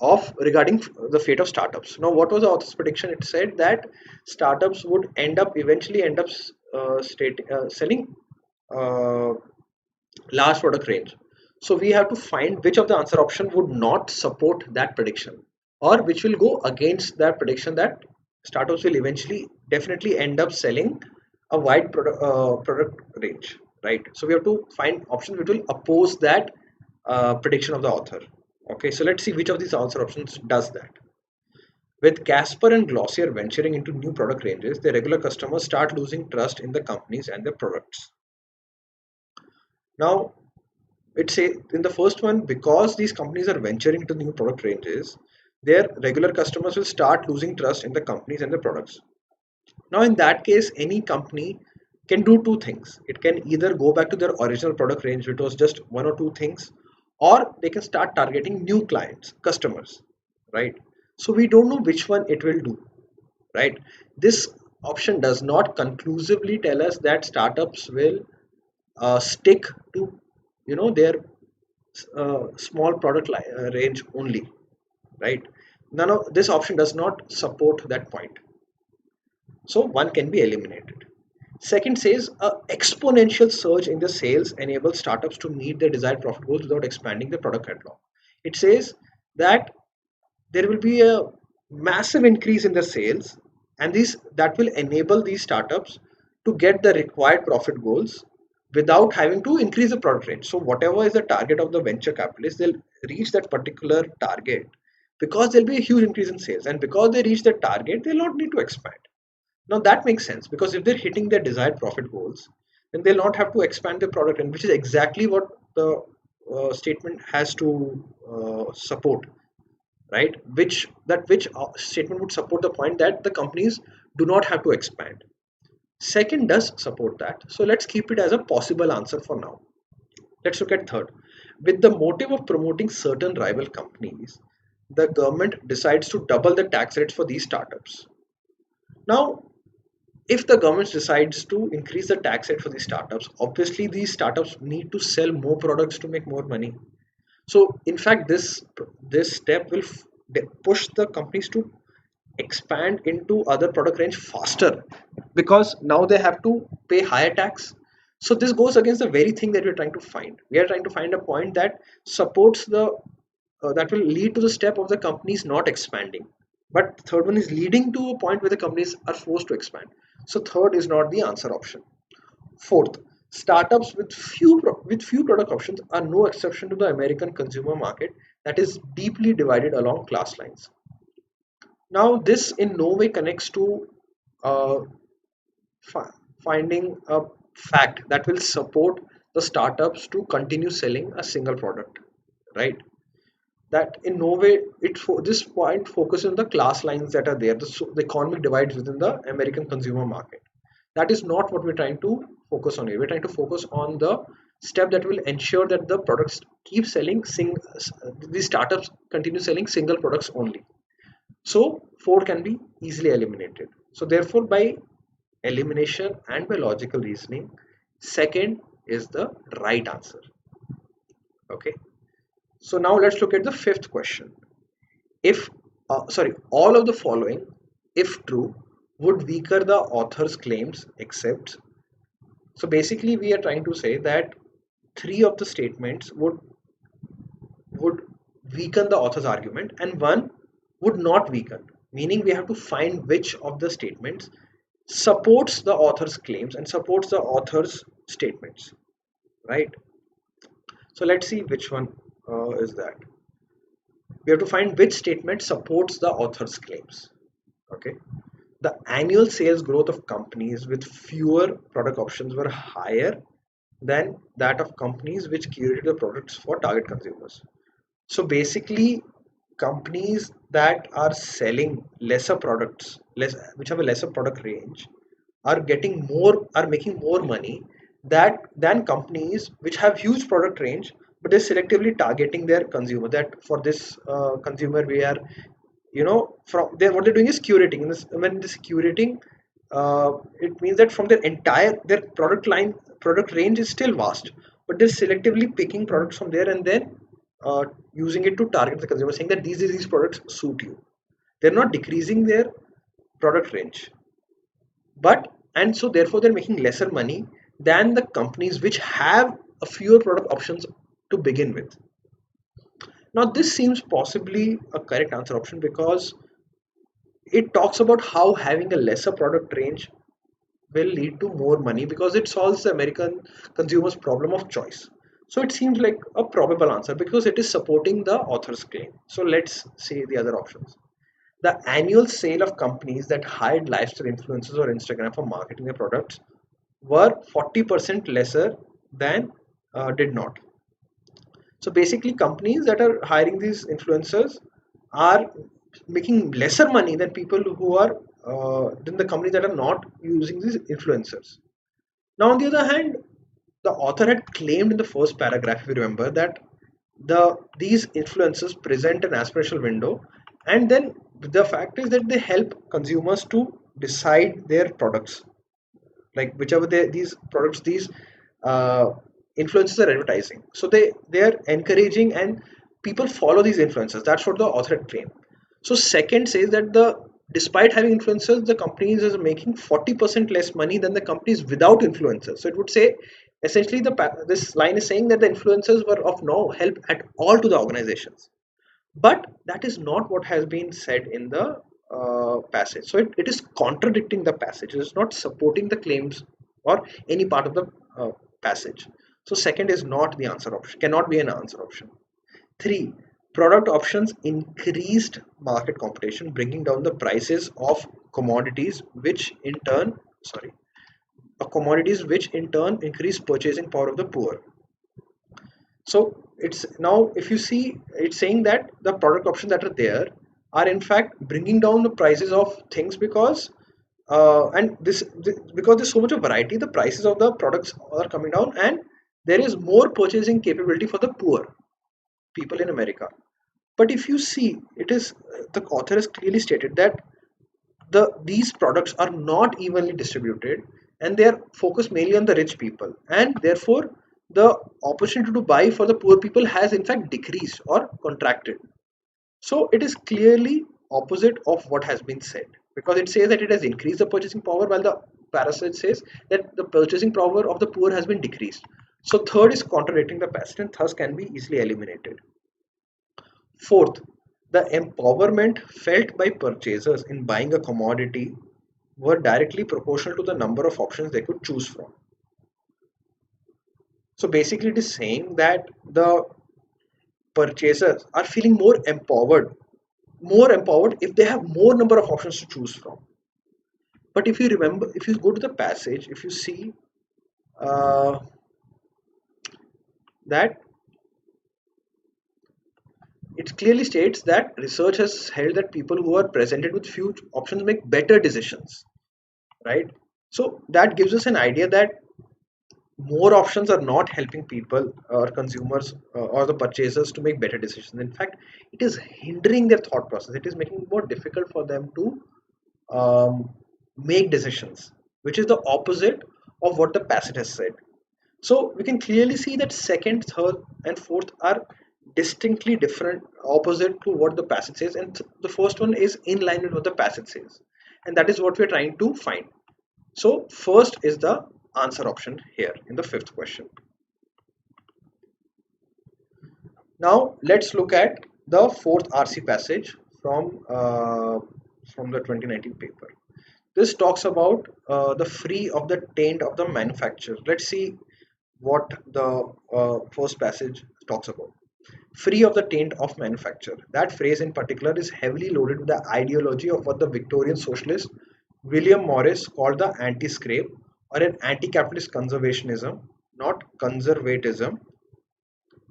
of regarding the fate of startups. Now, what was the author's prediction? It said that startups would eventually end up selling uh, large product range. So we have to find which of the answer option would not support that prediction, or which will go against that prediction that startups will eventually definitely end up selling a wide product range, right? So we have to find options which will oppose that prediction of the author. Okay, so let's see which of these answer options does that. With Casper and Glossier venturing into new product ranges, the regular customers start losing trust in the companies and their products. Now, it's a in the first one, because these companies are venturing into new product ranges, their regular customers will start losing trust in the companies and the products. Now, in that case, any company can do two things. It can either go back to their original product range, which was just one or two things, or they can start targeting new clients, customers, right? So we don't know which one it will do, right? This option does not conclusively tell us that startups will stick to, their small product range only, right? None of this option does not support that point. So one can be eliminated. Second says a exponential surge in the sales enables startups to meet their desired profit goals without expanding the product catalog. It says that there will be a massive increase in the sales, and these that will enable these startups to get the required profit goals without having to increase the product range. So whatever is the target of the venture capitalists, they'll reach that particular target because there'll be a huge increase in sales, and because they reach the target, they'll not need to expand. Now that makes sense, because if they're hitting their desired profit goals, then they'll not have to expand their product range, which is exactly what the statement has to support, right? Which statement would support the point that the companies do not have to expand. Second does support that, so let's keep it as a possible answer for now. Let's look at third. With the motive of promoting certain rival companies, the government decides to double the tax rates for these startups. Now, if the government decides to increase the tax rate for these startups, obviously these startups need to sell more products to make more money. So in fact, this step will push the companies to expand into other product range faster, because now they have to pay higher tax. So this goes against the very thing that we're trying to find. We are trying to find a point that supports the that will lead to the step of the companies not expanding. But third one is leading to a point where the companies are forced to expand. So third is not the answer option. Fourth, startups with few product options are no exception to the American consumer market that is deeply divided along class lines. Now, this in no way connects to uh, finding a fact that will support the startups to continue selling a single product, right? That in no way this point focuses on the class lines that are there, the economic divides within the American consumer market. That is not what we're trying to focus on here. We're trying to focus on the step that will ensure that the products keep selling these startups continue selling single products only. So four can be easily eliminated. So therefore, by elimination and by logical reasoning, second is the right answer. Okay. So now let's look at the fifth question. If all of the following, if true, would weaker the author's claims except. So basically, we are trying to say that three of the statements would weaken the author's argument, and one would not weaken. Meaning, we have to find which of the statements supports the author's claims and supports the author's statements, right? So let's see which one is that. We have to find which statement supports the author's claims. Okay. The annual sales growth of companies with fewer product options were higher than that of companies which curated the products for target consumers. So basically, companies that are selling lesser products, which have a lesser product range, are making more money than companies which have huge product range, but they're selectively targeting their consumer. That for this consumer, we are, from there, what they're doing is curating. When this curating, it means that from their product range is still vast, but they're selectively picking products from there and then using it to target the consumer, saying that these products suit you. They're not decreasing their product range, but and so therefore they're making lesser money than the companies which have a fewer product options to begin with. Now this seems possibly a correct answer option, because it talks about how having a lesser product range will lead to more money, because it solves the American consumers problem of choice. So it seems like a probable answer because it is supporting the author's claim. So let's see the other options. The annual sale of companies that hired lifestyle influencers or Instagram for marketing their products were 40% lesser than did not. So basically, companies that are hiring these influencers are making lesser money than people who are than the companies that are not using these influencers. Now, on the other hand, the author had claimed in the first paragraph, if you remember, that these influencers present an aspirational window, and then the fact is that they help consumers to decide their products, like whichever these products these uh, influencers are advertising. So they are encouraging and people follow these influencers. That's what the author had claimed. So second says that the despite having influencers, the companies is making 40% less money than the companies without influencers. So it would say essentially this line is saying that the influencers were of no help at all to the organizations, but that is not what has been said in the passage. So it is contradicting the passage. It is not supporting the claims or any part of the passage. So second is not the answer option, cannot be an answer option. Three, product options increased market competition, bringing down the prices of commodities, which in turn, commodities which in turn increase purchasing power of the poor. So it's now, if you see, it's saying that the product options that are there are in fact bringing down the prices of things because because there's so much of variety, the prices of the products are coming down, and there is more purchasing capability for the poor people in America. But if you see, it is the author has clearly stated that these products are not evenly distributed, and they are focused mainly on the rich people, and therefore the opportunity to buy for the poor people has in fact decreased or contracted. So it is clearly opposite of what has been said, because it says that it has increased the purchasing power, while the parasite says that the purchasing power of the poor has been decreased. So third is contradicting the passage and thus can be easily eliminated. Fourth, the empowerment felt by purchasers in buying a commodity were directly proportional to the number of options they could choose from. So basically, it is saying that the purchasers are feeling more empowered if they have more number of options to choose from. But if you remember, if you go to the passage, if you see uh, that it clearly states that research has held that people who are presented with few options make better decisions, right? So that gives us an idea that more options are not helping people or consumers or the purchasers to make better decisions. In fact, it is hindering their thought process. It is making it more difficult for them to make decisions, which is the opposite of what the passage has said. So we can clearly see that second, third, and fourth are distinctly different, opposite to what the passage says, and the first one is in line with what the passage says, and that is what we're trying to find. So first is the answer option here in the fifth question. Now let's look at the fourth RC passage from the 2019 paper. This talks about the free of the taint of the manufacturer. Let's see what the first passage talks about. Free of the taint of manufacture. That phrase in particular is heavily loaded with the ideology of what the Victorian socialist William Morris called the anti-scrape or an anti-capitalist conservationism, not conservatism,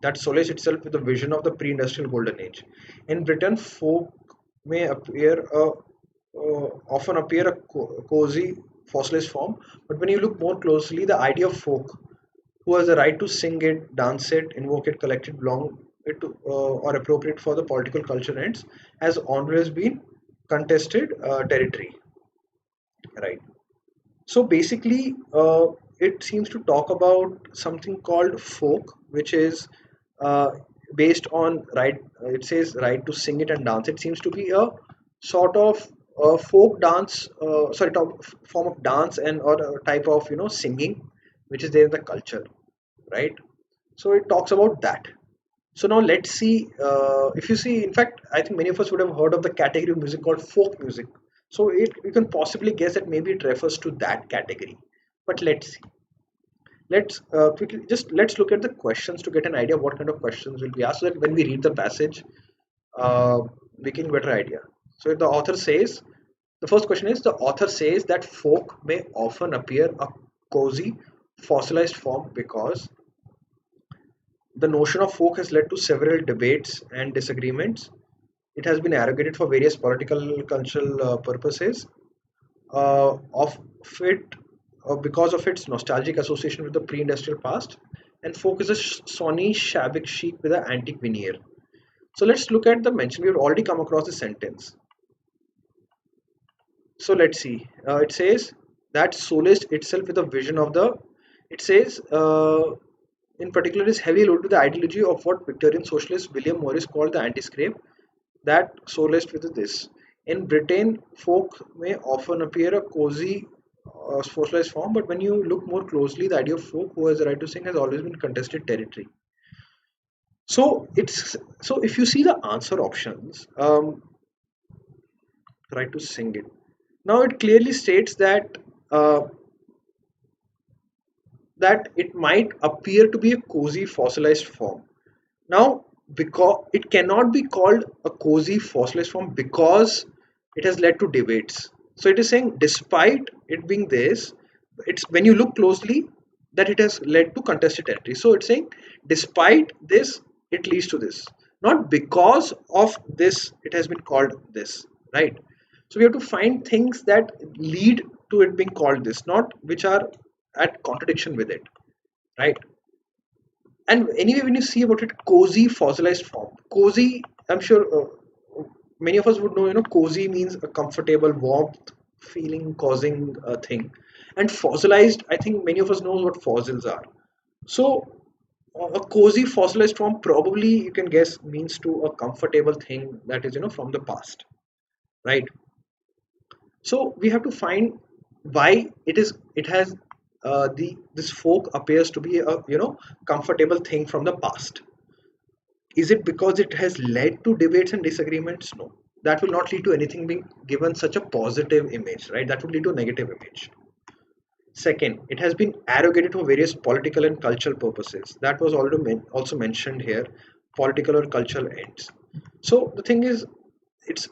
that solaced itself with the vision of the pre-industrial golden age. In Britain, folk may often appear a cozy fossilized form, but when you look more closely, the idea of folk, who has the right to sing it, dance it, invoke it, collect it, belong it to, or appropriate for the political culture ends, has always been contested territory, right? So basically, it seems to talk about something called folk, which is uh, based on right. It says right to sing it and dance. It seems to be a sort of folk dance, form of dance and or a type of singing, which is there in the culture, right? So it talks about that. So now let's see. If you see, in fact, I think many of us would have heard of the category of music called folk music. So you can possibly guess that maybe it refers to that category. But let's see. Let's quickly let's look at the questions to get an idea of what kind of questions will be asked, so that when we read the passage, uh, we can get an idea. So if the author says, the first question is, the author says that folk may often appear a cozy, fossilized form because the notion of folk has led to several debates and disagreements. It has been arrogated for various political, cultural purposes. Of it Because of its nostalgic association with the pre-industrial past, and folk is a Sony shabby chic with an antique veneer. So let's look at the mention. We've already come across the sentence. So let's see. It says that solaced itself with a vision of the. It says, in particular, is heavily loaded to the ideology of what Victorian socialist William Morris called the anti-scrape. That solaced with this. In Britain, folk may often appear a cozy, socialized form, but when you look more closely, the idea of folk who has the right to sing has always been contested territory. So if you see the answer options, right to sing it. Now it clearly states uh, that it might appear to be a cozy fossilized form. Now, because it cannot be called a cozy fossilized form because it has led to debates. So it is saying, despite it being this, it's when you look closely that it has led to contested territory. So it's saying, despite this, it leads to this. Not because of this, it has been called this, right? So we have to find things that lead to it being called this, not which are at contradiction with it, right? And anyway, when you see about it, cozy fossilized form. Cozy, I'm sure many of us would know, cozy means a comfortable, warmth feeling causing a thing. And fossilized, I think many of us knows what fossils are. So a cozy fossilized form probably you can guess means to a comfortable thing that is, from the past, right? So we have to find why it has the this folk appears to be a comfortable thing from the past. Is it because it has led to debates and disagreements? No, that will not lead to anything being given such a positive image, right? That would lead to a negative image. Second, it has been arrogated for various political and cultural purposes. That was also mentioned here, political or cultural ends. So the thing is, it's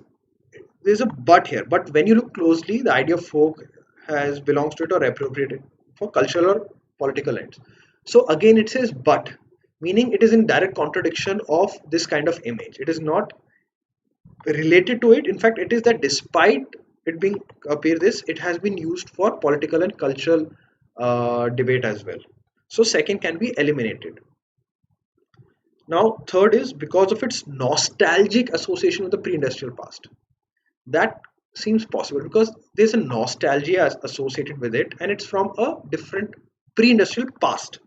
there's a but here. But when you look closely, the idea of folk has belongs to it or appropriated for cultural or political ends. So again, it says but, meaning it is in direct contradiction of this kind of image. It is not related to it. In fact, it is that despite it being appear this, it has been used for political and cultural debate as well. So second can be eliminated. Now third is because of its nostalgic association with the pre-industrial past. That seems possible because there's a nostalgia associated with it, and it's from a different pre-industrial past.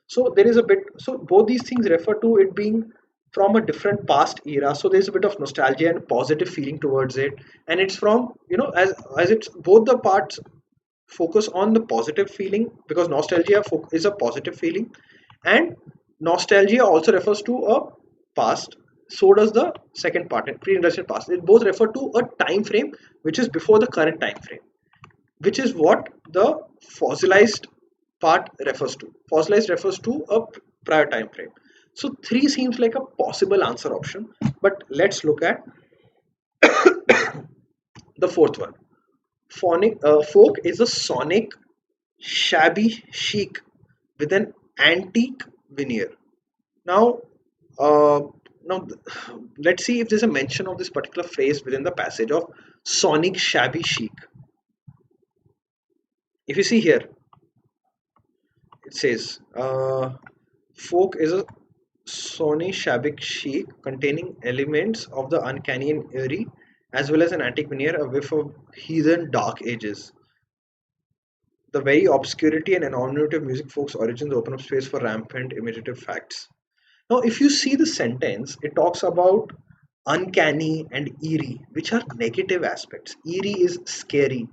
So there is a bit, so both these things refer to it being from a different past era, so there's a bit of nostalgia and positive feeling towards it. And it's from, as it's both the parts focus on the positive feeling, because nostalgia is a positive feeling, and nostalgia also refers to a past. So does the second part, pre-industrial past. It both refer to a time frame which is before the current time frame, which is what the fossilized part refers to. Fossilized refers to a prior time frame. So three seems like a possible answer option, but let's look at the fourth one. Folk is a sonic, shabby chic with an antique veneer. Now, uh, now let's see if there's a mention of this particular phrase within the passage of sonic shabby chic. If you see here, it says folk is a sony shabby chic containing elements of the uncanny and eerie, as well as an antique veneer, a whiff of heathen dark ages. The very obscurity and anonymity of music folk's origins open up space for rampant imitative facts. Now, if you see the sentence, it talks about uncanny and eerie, which are negative aspects. Eerie is scary,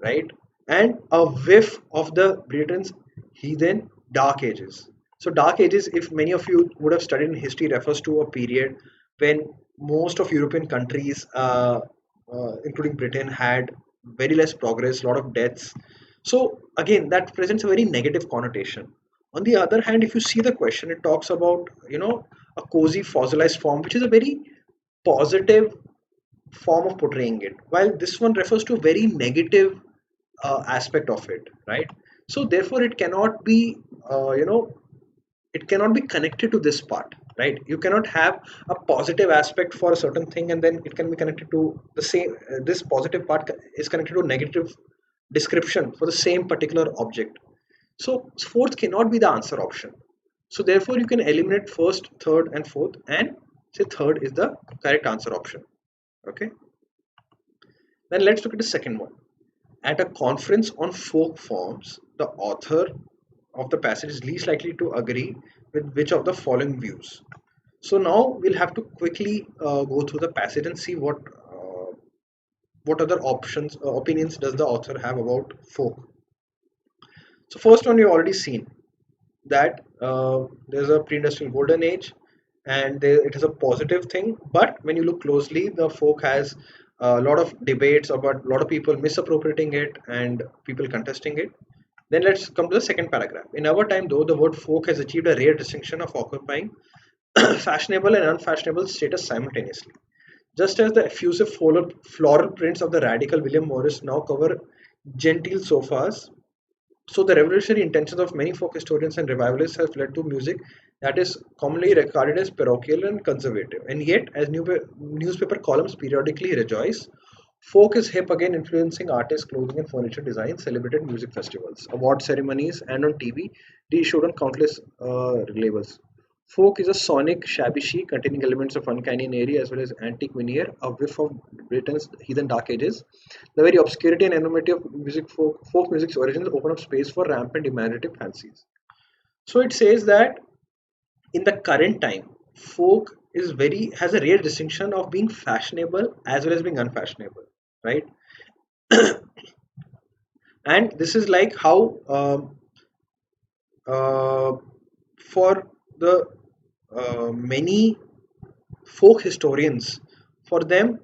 right? And a whiff of the Britain's heathen dark ages. So, dark ages, if many of you would have studied in history, refers to a period when most of European countries, including Britain, had very less progress, a lot of deaths. So, again, that presents a very negative connotation. On the other hand, if you see the question, it talks about, a cozy fossilized form, which is a very positive form of portraying it, while this one refers to a very negative aspect of it, right? So therefore, it cannot be, it cannot be connected to this part. right? You cannot have a positive aspect for a certain thing and then it can be connected to the same this positive part is connected to negative description for the same particular object. So fourth cannot be the answer option. So therefore you can eliminate first, third and fourth and say third is the correct answer option. Okay, then let's look at the second one. At a conference on folk forms, the author of the passage is least likely to agree with which of the following views. So now we'll have to quickly go through the passage and see what other options opinions does the author have about folk. So first one you already seen that there's a pre-industrial golden age and it is a positive thing. But when you look closely, the folk has a lot of debates about a lot of people misappropriating it and people contesting it. Then let's come to the second paragraph. In our time, though, the word folk has achieved a rare distinction of occupying fashionable and unfashionable status simultaneously. Just as the effusive floral prints of the radical William Morris now cover genteel sofas, so the revolutionary intentions of many folk historians and revivalists have led to music that is commonly regarded as parochial and conservative. And yet, as newspaper columns periodically rejoice, folk is hip again, influencing artists, clothing and furniture design, celebrated music festivals, award ceremonies, and on TV, reissued on countless labels. Folk is a sonic shabby chic containing elements of uncanny and airy as well as antique veneer, a whiff of Britain's heathen dark ages. The very obscurity and anonymity of folk music's origins open up space for rampant imaginative fancies. So it says that in the current time, folk is very has a rare distinction of being fashionable as well as being unfashionable, right? And this is like how uh, for the many folk historians, for them,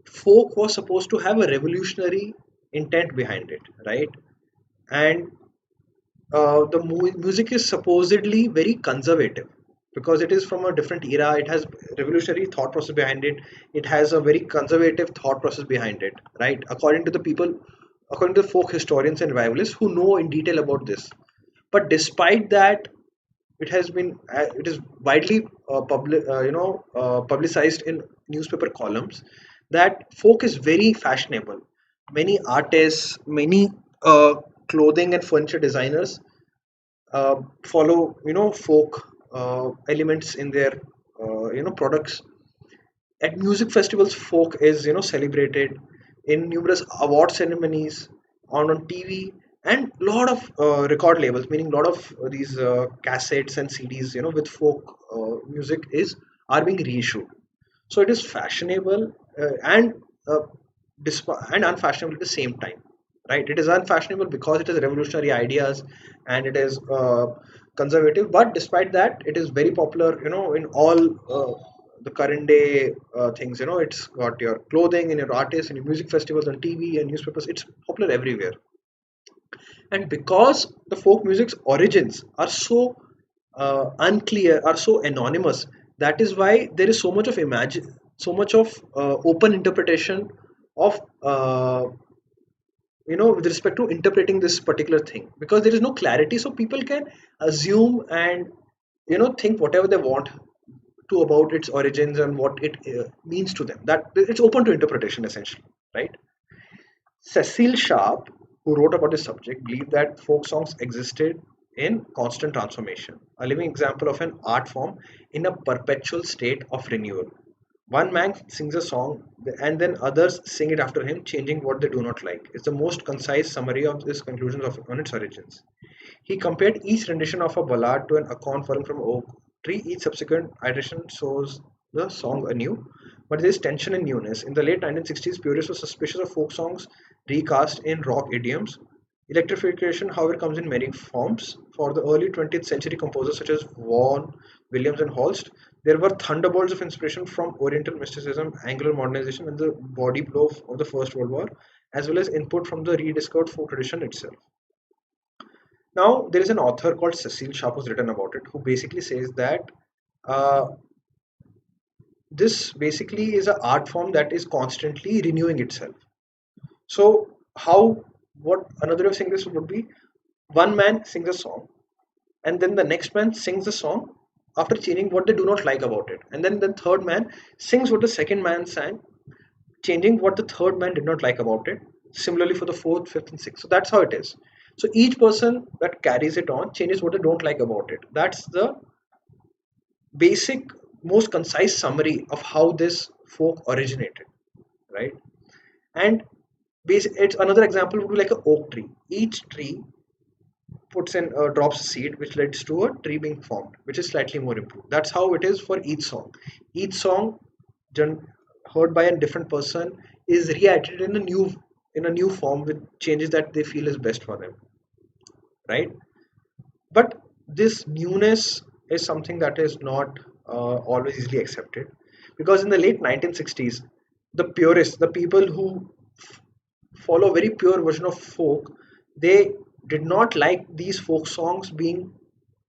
folk was supposed to have a revolutionary intent behind it, right? And the music is supposedly very conservative because it is from a different era. It has revolutionary thought process behind it. It has a very conservative thought process behind it, right? According to the people, according to the folk historians and revivalists who know in detail about this. But despite that, it is widely publicized in newspaper columns that folk is very fashionable. Many artists, many clothing and furniture designers follow folk elements in their products. At music festivals, folk is celebrated in numerous award ceremonies, on TV, and a lot of record labels, meaning a lot of these cassettes and CDs, with folk music is are being reissued. So it is fashionable uh, and unfashionable at the same time, right? It is unfashionable because it has revolutionary ideas and it is conservative, but despite that, it is very popular, in all the current day things. It's got your clothing and your artists and your music festivals on TV and newspapers. It's popular everywhere. And because the folk music's origins are so unclear, are so anonymous, that is why there is so much of open interpretation of with respect to interpreting this particular thing, because there is no clarity, so people can assume and think whatever they want to about its origins and what it means to them. That it's open to interpretation essentially, right? Cecil Sharp, who wrote about this subject, believed that folk songs existed in constant transformation, a living example of an art form in a perpetual state of renewal. One man sings a song and then others sing it after him, changing what they do not like. It's the most concise summary of this conclusion on its origins. He compared each rendition of a ballad to an acorn falling from oak tree. Each subsequent iteration shows the song anew, but there is tension and newness. In the late 1960s, purists were suspicious of folk songs recast in rock idioms. Electrification, however, comes in many forms. For the early 20th century composers such as Vaughan, Williams, and Holst, there were thunderbolts of inspiration from Oriental mysticism, Anglo modernization, and the body blow of the First World War, as well as input from the rediscovered folk tradition itself. Now, there is an author called Cecil Sharp who's written about it, who basically says that uh, this basically is an art form that is constantly renewing itself. So, what another way of saying this would be, one man sings a song, and then the next man sings the song, after changing what they do not like about it, and then the third man sings what the second man sang, changing what the third man did not like about it. Similarly for the fourth, fifth, and sixth. So that's how it is. So each person that carries it on changes what they don't like about it. That's the basic, most concise summary of how this folk originated, right? And it's another example would be like an oak tree. Each tree puts in drops a seed, which leads to a tree being formed, which is slightly more improved. That's how it is for each song. Each song heard by a different person is reiterated in a new form with changes that they feel is best for them, right? But this newness is something that is not always easily accepted, because in the late 1960s, the purists, the people who follow a very pure version of folk, they did not like these folk songs being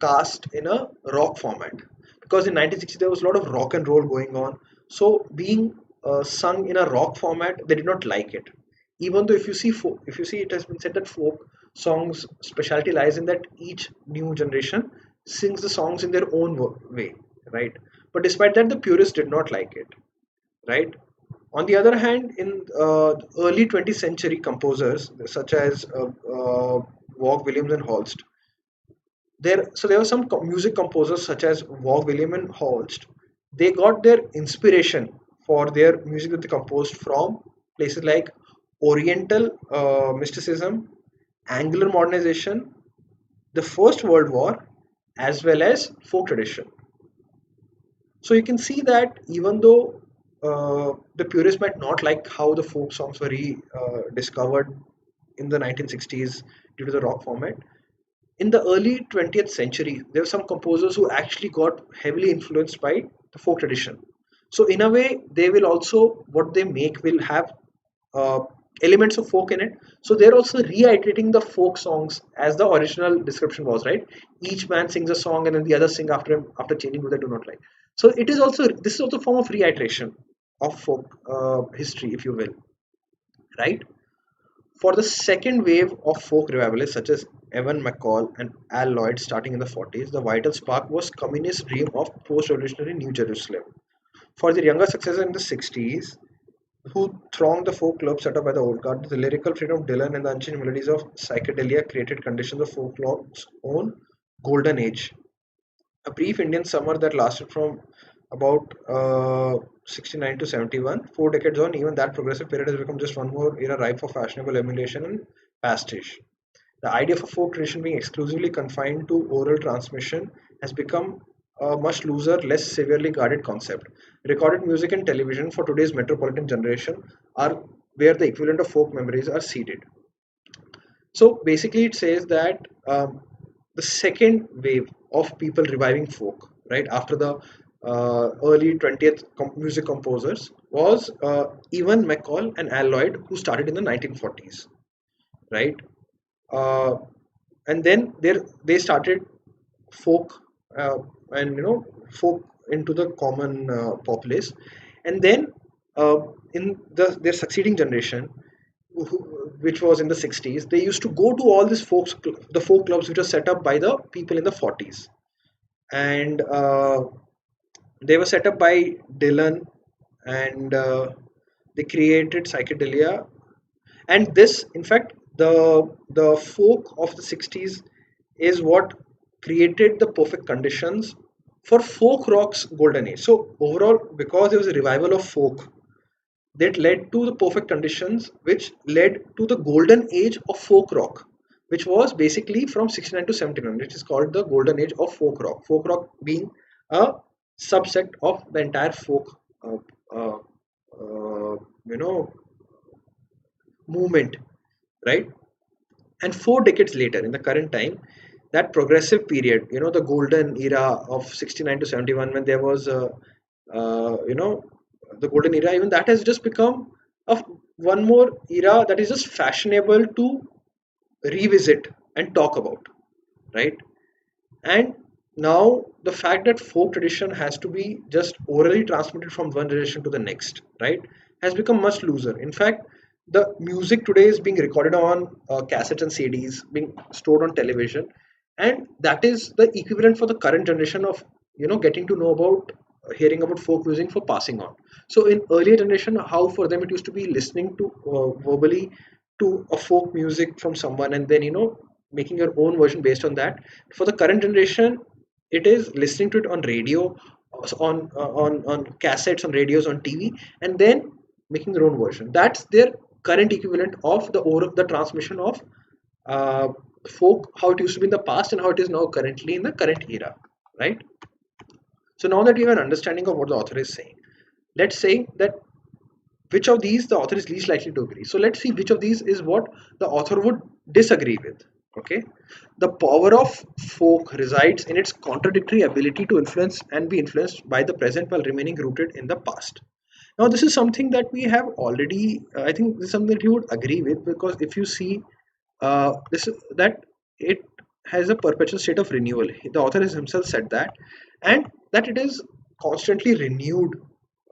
cast in a rock format, because in 1960 there was a lot of rock and roll going on. So being sung in a rock format, they did not like it. Even though if you see, it has been said that folk songs specialty lies in that each new generation sings the songs in their own way, right? But despite that, the purists did not like it, right? On the other hand, in early 20th century composers such as Vaughan Williams and Holst, there were some music composers such as Vaughan Williams and Holst. They got their inspiration for their music that they composed from places like Oriental mysticism, Angular modernization, the First World War, as well as folk tradition. So you can see that even though the purists might not like how the folk songs were discovered in the 1960s due to the rock format, in the early 20th century, there were some composers who actually got heavily influenced by the folk tradition. So in a way, they will also, what they make will have uh, elements of folk in it. So they're also reiterating the folk songs as the original description was, right? Each man sings a song and then the other sing after him after changing what they do not like. So it is also, this is also a form of reiteration of folk history, if you will, right? For the second wave of folk revivalists such as Evan McCall and Al Lloyd starting in the 40s, the vital spark was communist dream of post-revolutionary New Jerusalem. For their younger successors in the 60s, who thronged the folk club set up by the old guard, the lyrical freedom of Dylan and the unchanged melodies of psychedelia created conditions of folklore's own golden age. A brief Indian summer that lasted from about 69 to 71, 4 decades on, even that progressive period has become just one more era ripe for fashionable emulation and pastiche. The idea of a folk tradition being exclusively confined to oral transmission has become a much looser, less severely guarded concept. Recorded music and television for today's metropolitan generation are where the equivalent of folk memories are seeded. So basically, it says that the second wave of people reviving folk, right after the early 20th music composers, was Evan McCall and Al Lloyd, who started in the 1940s, right? Uh, and then they started folk, uh, and folk into the common populace, and then uh, in their succeeding generation, which was in the 60s, they used to go to all these the folk clubs which were set up by the people in the 40s, and they were set up by Dylan, and they created psychedelia. And this, in fact, the folk of the 60s is what created the perfect conditions for folk rock's golden age. So overall, because there was a revival of folk, that led to the perfect conditions, which led to the golden age of folk rock, which was basically from 69 to 79, which is called the golden age of folk rock. Folk rock being a subset of the entire folk uh, uh, uh, you know movement, right? And 4 decades later, in the current time, that progressive period, the golden era of 69 to 71, when there was the golden era, even that has just become of one more era that is just fashionable to revisit and talk about, right? And now the fact that folk tradition has to be just orally transmitted from one generation to the next, right, has become much looser. In fact, the music today is being recorded on cassettes and CDs, being stored on television, and that is the equivalent for the current generation of getting to know about hearing about folk music for passing on. So in earlier generation, how for them it used to be listening to verbally to a folk music from someone, and then making your own version based on that. For the current generation, it is listening to it on radio, on cassettes, on radios, on TV, and then making their own version. That's their current equivalent of the transmission of uh, folk, how it used to be in the past and how it is now currently in the current era, right? So now that you have an understanding of what the author is saying, let's say that which of these the author is least likely to agree. So let's see which of these is what the author would disagree with. Okay, the power of folk resides in its contradictory ability to influence and be influenced by the present while remaining rooted in the past. Now, this is something that we have already. I think this is something that you would agree with, because if you see this that it has a perpetual state of renewal. The author has himself said that, and that it is constantly renewed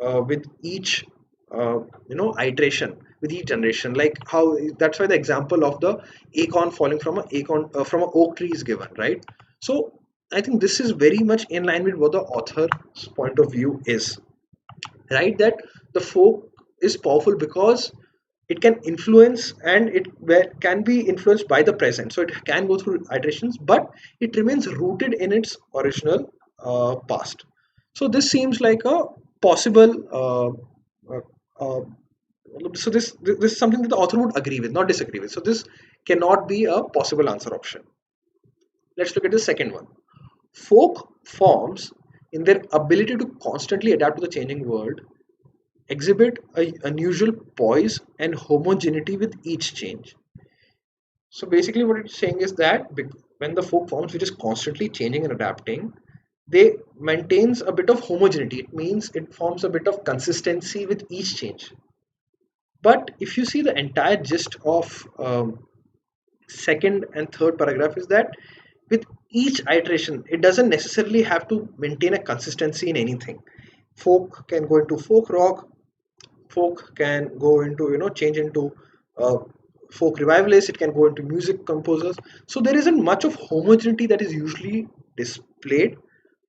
with each iteration, with each generation. Like how, that's why the example of the acorn falling from a acorn from an oak tree is given, right? So I think this is very much in line with what the author's point of view is, right? That the folk is powerful because it can influence, and can be influenced by the present, so it can go through iterations, but it remains rooted in its original past. So this seems like a possible uh, uh, so this is something that the author would agree with, not disagree with. So this cannot be a possible answer option. Let's look at the second one. Folk forms, in their ability to constantly adapt to the changing world, exhibit a unusual poise and homogeneity with each change. So basically, what it's saying is that when the folk forms, which is constantly changing and adapting, they maintains a bit of homogeneity. It means it forms a bit of consistency with each change. But if you see the entire gist of second and third paragraph is that with each iteration, it doesn't necessarily have to maintain a consistency in anything. Folk can go into folk rock, folk can go into change into uh, folk revivalists, it can go into music composers. So there isn't much of homogeneity that is usually displayed.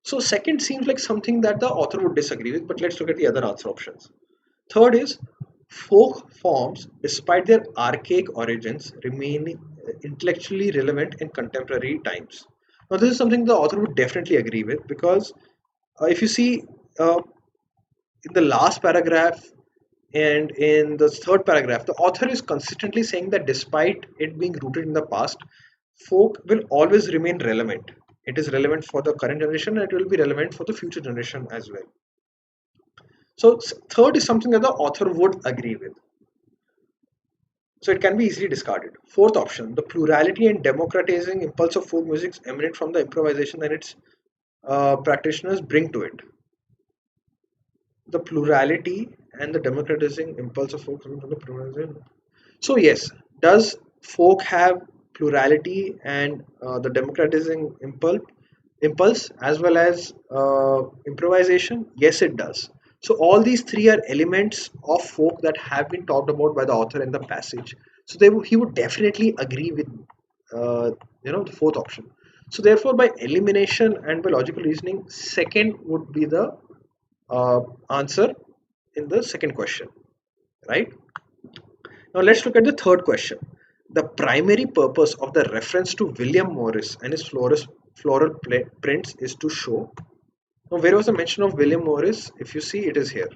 So second seems like something that the author would disagree with, but let's look at the other answer options. Third is folk forms, despite their archaic origins, remain intellectually relevant in contemporary times. Now this is something the author would definitely agree with, because if you see uh, in the last paragraph and in the third paragraph, the author is consistently saying that despite it being rooted in the past, folk will always remain relevant. It is relevant for the current generation, and it will be relevant for the future generation as well. So, third is something that the author would agree with. So, it can be easily discarded. Fourth option, the plurality and democratizing impulse of folk music emanate from the improvisation that its practitioners bring to it. The plurality and the democratizing impulse of folk coming from the pluralism. So yes, does folk have plurality and the democratizing impulse as well as improvisation? Yes, it does. So all these three are elements of folk that have been talked about by the author in the passage. So he would definitely agree with the fourth option. So therefore, by elimination and by logical reasoning, second would be the answer in the second question, right? Now let's look at the third question. The primary purpose of the reference to William Morris and his floral prints is to show. Now, where was the mention of William Morris? If you see, it is here.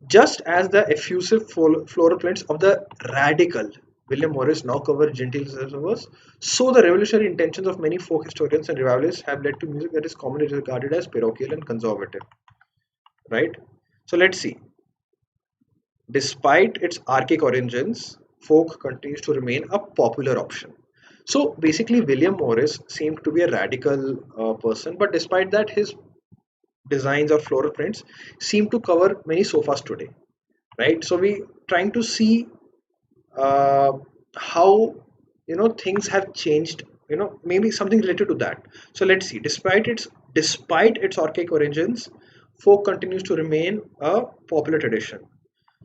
Just as the effusive floral prints of the radical William Morris now cover genteel observers, so the revolutionary intentions of many folk historians and revivalists have led to music that is commonly regarded as parochial and conservative. Right? So let's see. Despite its archaic origins, folk continues to remain a popular option. So basically, William Morris seemed to be a radical person, but despite that, his designs or floral prints seem to cover many sofas today, right? So we trying to see uh, how things have changed. Maybe something related to that. So let's see. Despite its archaic origins, folk continues to remain a popular tradition.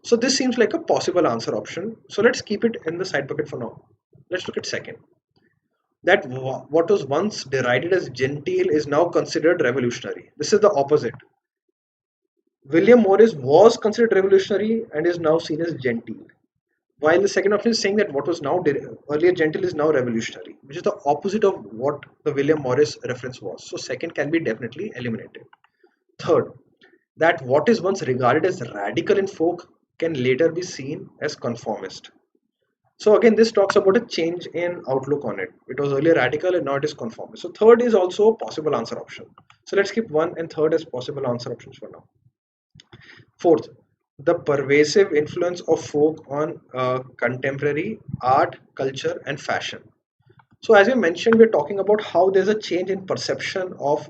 So this seems like a possible answer option. So let's keep it in the side bucket for now. Let's look at second. that what was once derided as genteel is now considered revolutionary. This is the opposite. William Morris was considered revolutionary and is now seen as genteel. While the second option is saying that what was now earlier gentle is now revolutionary, which is the opposite of what the William Morris reference was. So second can be definitely eliminated. Third, that what is once regarded as radical in folk can later be seen as conformist. So again, this talks about a change in outlook on it. It was earlier radical and now it is conformist. So third is also a possible answer option. So let's keep one and third as possible answer options for now. Fourth, the pervasive influence of folk on contemporary art, culture, and fashion. So, as you mentioned, we're talking about how there's a change in perception of,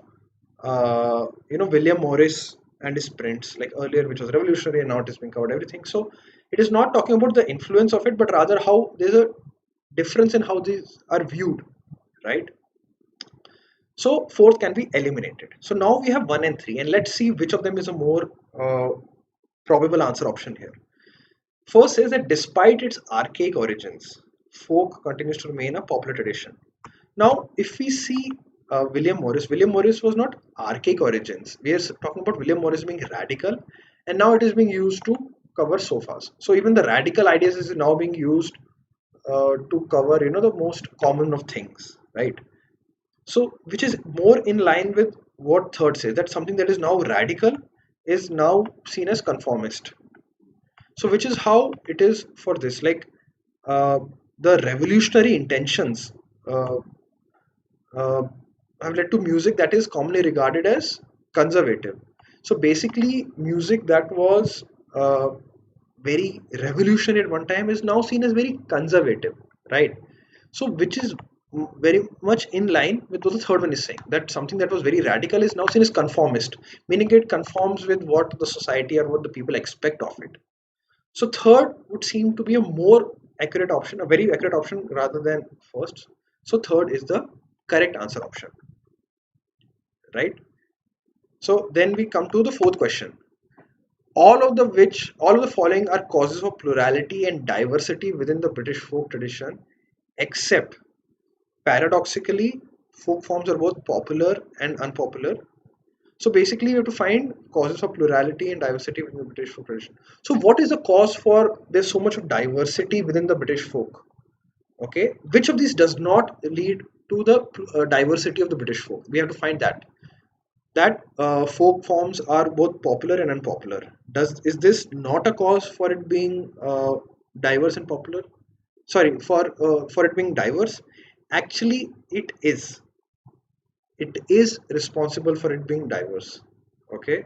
William Morris and his prints, like earlier, which was revolutionary, and now it has been covered everything. So, it is not talking about the influence of it, but rather how there's a difference in how these are viewed, right? So, fourth can be eliminated. So now we have one and three, and let's see which of them is a more probable answer option here. First says that despite its archaic origins, folk continues to remain a popular tradition. Now, if we see William Morris was not archaic origins. We are talking about William Morris being radical, and now it is being used to cover sofas. So even the radical ideas is now being used to cover, the most common of things, right? So, which is more in line with what third says, that something that is now radical is now seen as conformist. So which is how it is for this, like uh, the revolutionary intentions uh, uh, have led to music that is commonly regarded as conservative. So basically music that was very revolutionary at one time is now seen as very conservative, right? So which is very much in line with what the third one is saying, that something that was very radical is now seen as conformist, meaning it conforms with what the society or what the people expect of it. So third would seem to be a more accurate option, a very accurate option rather than first. So third is the correct answer option, right? So then we come to the fourth question. All of the following are causes of plurality and diversity within the British folk tradition, except paradoxically, folk forms are both popular and unpopular. So basically, you have to find causes of plurality and diversity within the British folk tradition. So what is the cause for there's so much of diversity within the British folk? Okay, which of these does not lead to the diversity of the British folk? We have to find that folk forms are both popular and unpopular. Does is this not a cause for it being diverse and popular? Sorry, for it being diverse. Actually, it is. It is responsible for it being diverse. Okay,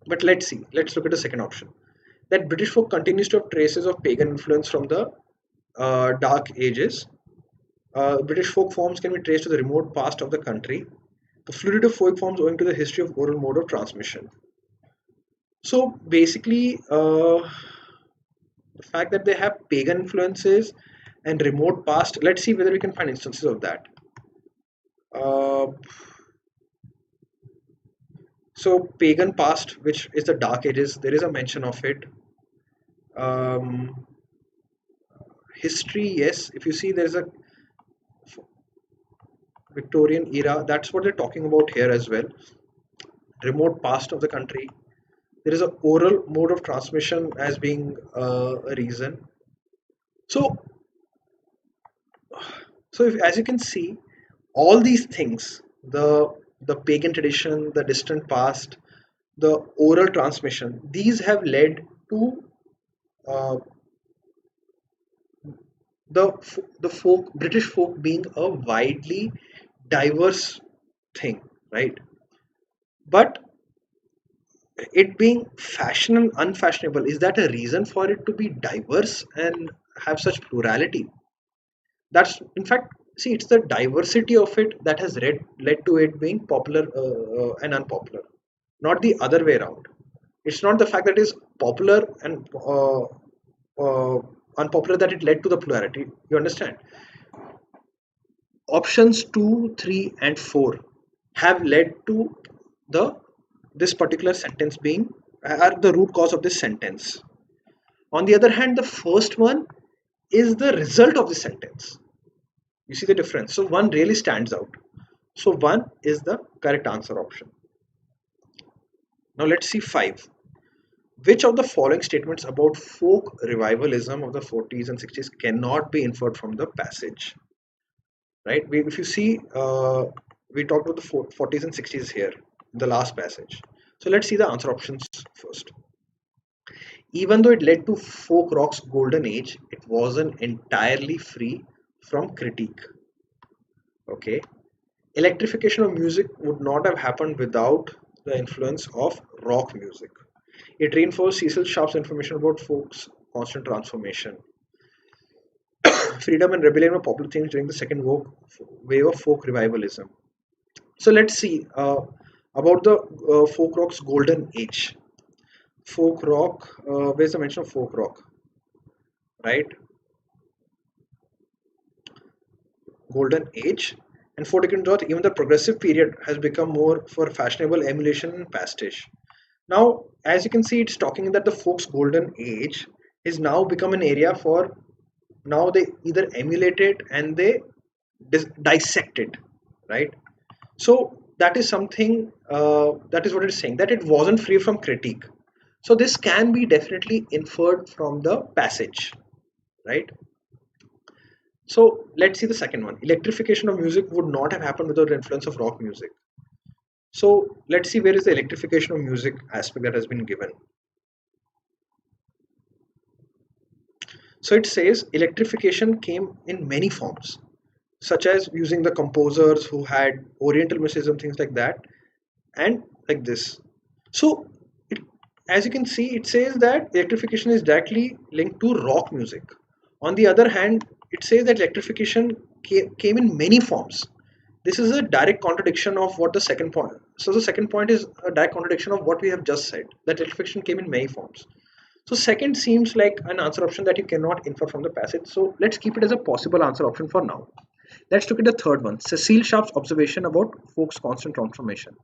but let's see. Let's look at the second option. That British folk continues to have traces of pagan influence from the Dark Ages. British folk forms can be traced to the remote past of the country. The fluidity of folk forms owing to the history of oral mode of transmission. So basically, the fact that they have pagan influences and remote past. Let's see whether we can find instances of that. Uh, so pagan past, which is the Dark Ages, there is a mention of it. Um, History, yes. If you see, there's a Victorian era. That's what they're talking about here as well. Remote past of the country. There is a oral mode of transmission as being a reason. So, as you can see, all these things, the pagan tradition, the distant past, the oral transmission, these have led to uh, the folk British folk being a widely diverse thing, right? But it being fashion and unfashionable, is that a reason for it to be diverse and have such plurality? That's in fact, see, it's the diversity of it that has led to it being popular and unpopular, not the other way around. It's not the fact that it is popular and uh, unpopular that it led to the plurality. You understand? Options 2, 3, and 4 have led to the this particular sentence being are the root cause of this sentence. On the other hand, the first one is the result of the sentence. You see the difference. So one really stands out. So one is the correct answer option. Now let's see 5. Which of the following statements about folk revivalism of the 40s and 60s cannot be inferred from the passage? Right? If you see, we talked about the 40s and 60s here, the last passage. So let's see the answer options first. Even though it led to folk rock's golden age, it wasn't entirely free from critique. Okay. Electrification of music would not have happened without the influence of rock music. It reinforced Cecil Sharp's information about folk's constant transformation. Freedom and rebellion were popular themes during the second wave of folk revivalism. So let's see about the folk rock's golden age. Folk rock, where's the mention of folk rock? Right? Golden age. And for Dickens Roth, even the progressive period has become more for fashionable emulation and pastiche. Now, as you can see, it's talking that the folk's golden age is now become an area for, now they either emulate it and they dissect it, right? So that is something, that is what it is saying, that it wasn't free from critique. So this can be definitely inferred from the passage, right? So let's see the second one. Electrification of music would not have happened without the influence of rock music. So let's see where is the electrification of music aspect that has been given. So it says electrification came in many forms, such as using the composers who had oriental mysticism, things like that, and like this. So it, as you can see, it says that electrification is directly linked to rock music. On the other hand, it says that electrification came in many forms. This is a direct contradiction of what the second point. So the second point is a direct contradiction of what we have just said, that electrification came in many forms. So second seems like an answer option that you cannot infer from the passage. So let's keep it as a possible answer option for now. Let's look at the third one, Cecil Sharp's observation about folk's constant transformation.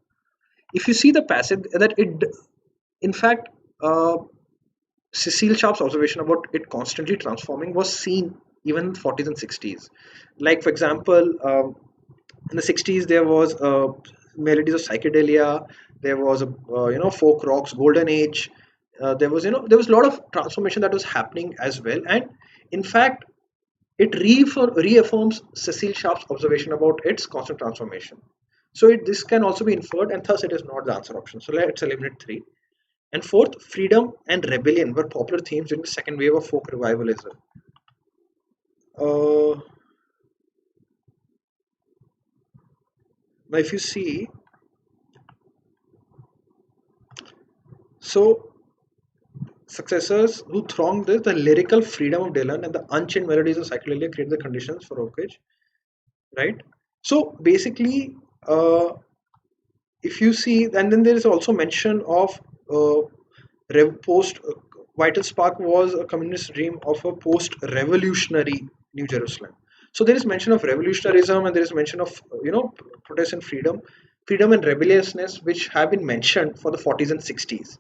If you see the passage, that it, in fact, Cecil Sharp's observation about it constantly transforming was seen even in the 40s and 60s. Like for example, in the 60s there was melodies of psychedelia, there was a folk rock's golden age. There was a lot of transformation that was happening as well, and in fact it reaffirms Cecil Sharp's observation about its constant transformation. So this can also be inferred, and thus it is not the answer option. So let's eliminate 3. And fourth, freedom and rebellion were popular themes during the second wave of folk revivalism. Now if you see, so successors who thronged this, the lyrical freedom of Dylan and the unchained melodies of psychedelia create the conditions for rockage, right? So basically, if you see, and then there is also mention of post Vital Spark was a communist dream of a post-revolutionary New Jerusalem. So there is mention of revolutionarism, and there is mention of protest and freedom and rebelliousness, which have been mentioned for the 40s and 60s.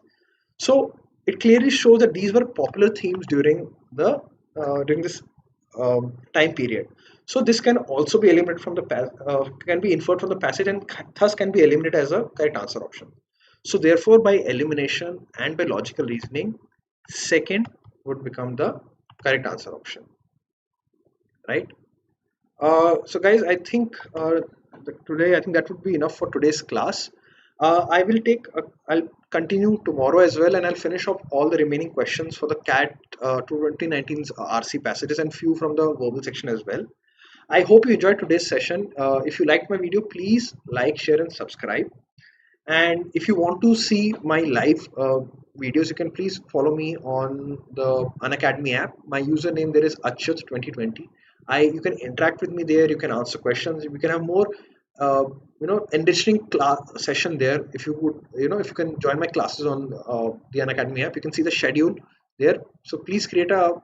So it clearly shows that these were popular themes during this time period. So this can also be eliminated from the can be inferred from the passage, and thus can be eliminated as a correct answer option. So therefore, by elimination and by logical reasoning, second would become the correct answer option, right? So guys, I think today, I think that would be enough for today's class. I'll continue tomorrow as well, and I'll finish off all the remaining questions for the CAT 2019's RC passages and few from the verbal section as well. I hope you enjoyed today's session. If you liked my video, please like, share, and subscribe. And if you want to see my live videos, you can please follow me on the Unacademy app. My username there is Achyut 2020. You can interact with me there. You can answer questions. We can have more enriching class session there. If you would, if you can join my classes on the Unacademy app, you can see the schedule there. So please create a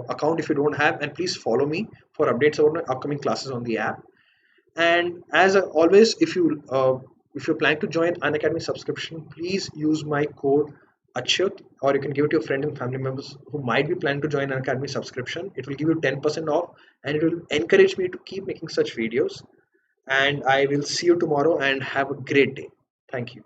account if you don't have, and please follow me for updates about my upcoming classes on the app. And as always, if you're planning to join Unacademy subscription, please use my code Achyut, or you can give it to your friend and family members who might be planning to join an academy subscription. It will give you 10% off, and it will encourage me to keep making such videos. And I will see you tomorrow and have a great day. Thank you.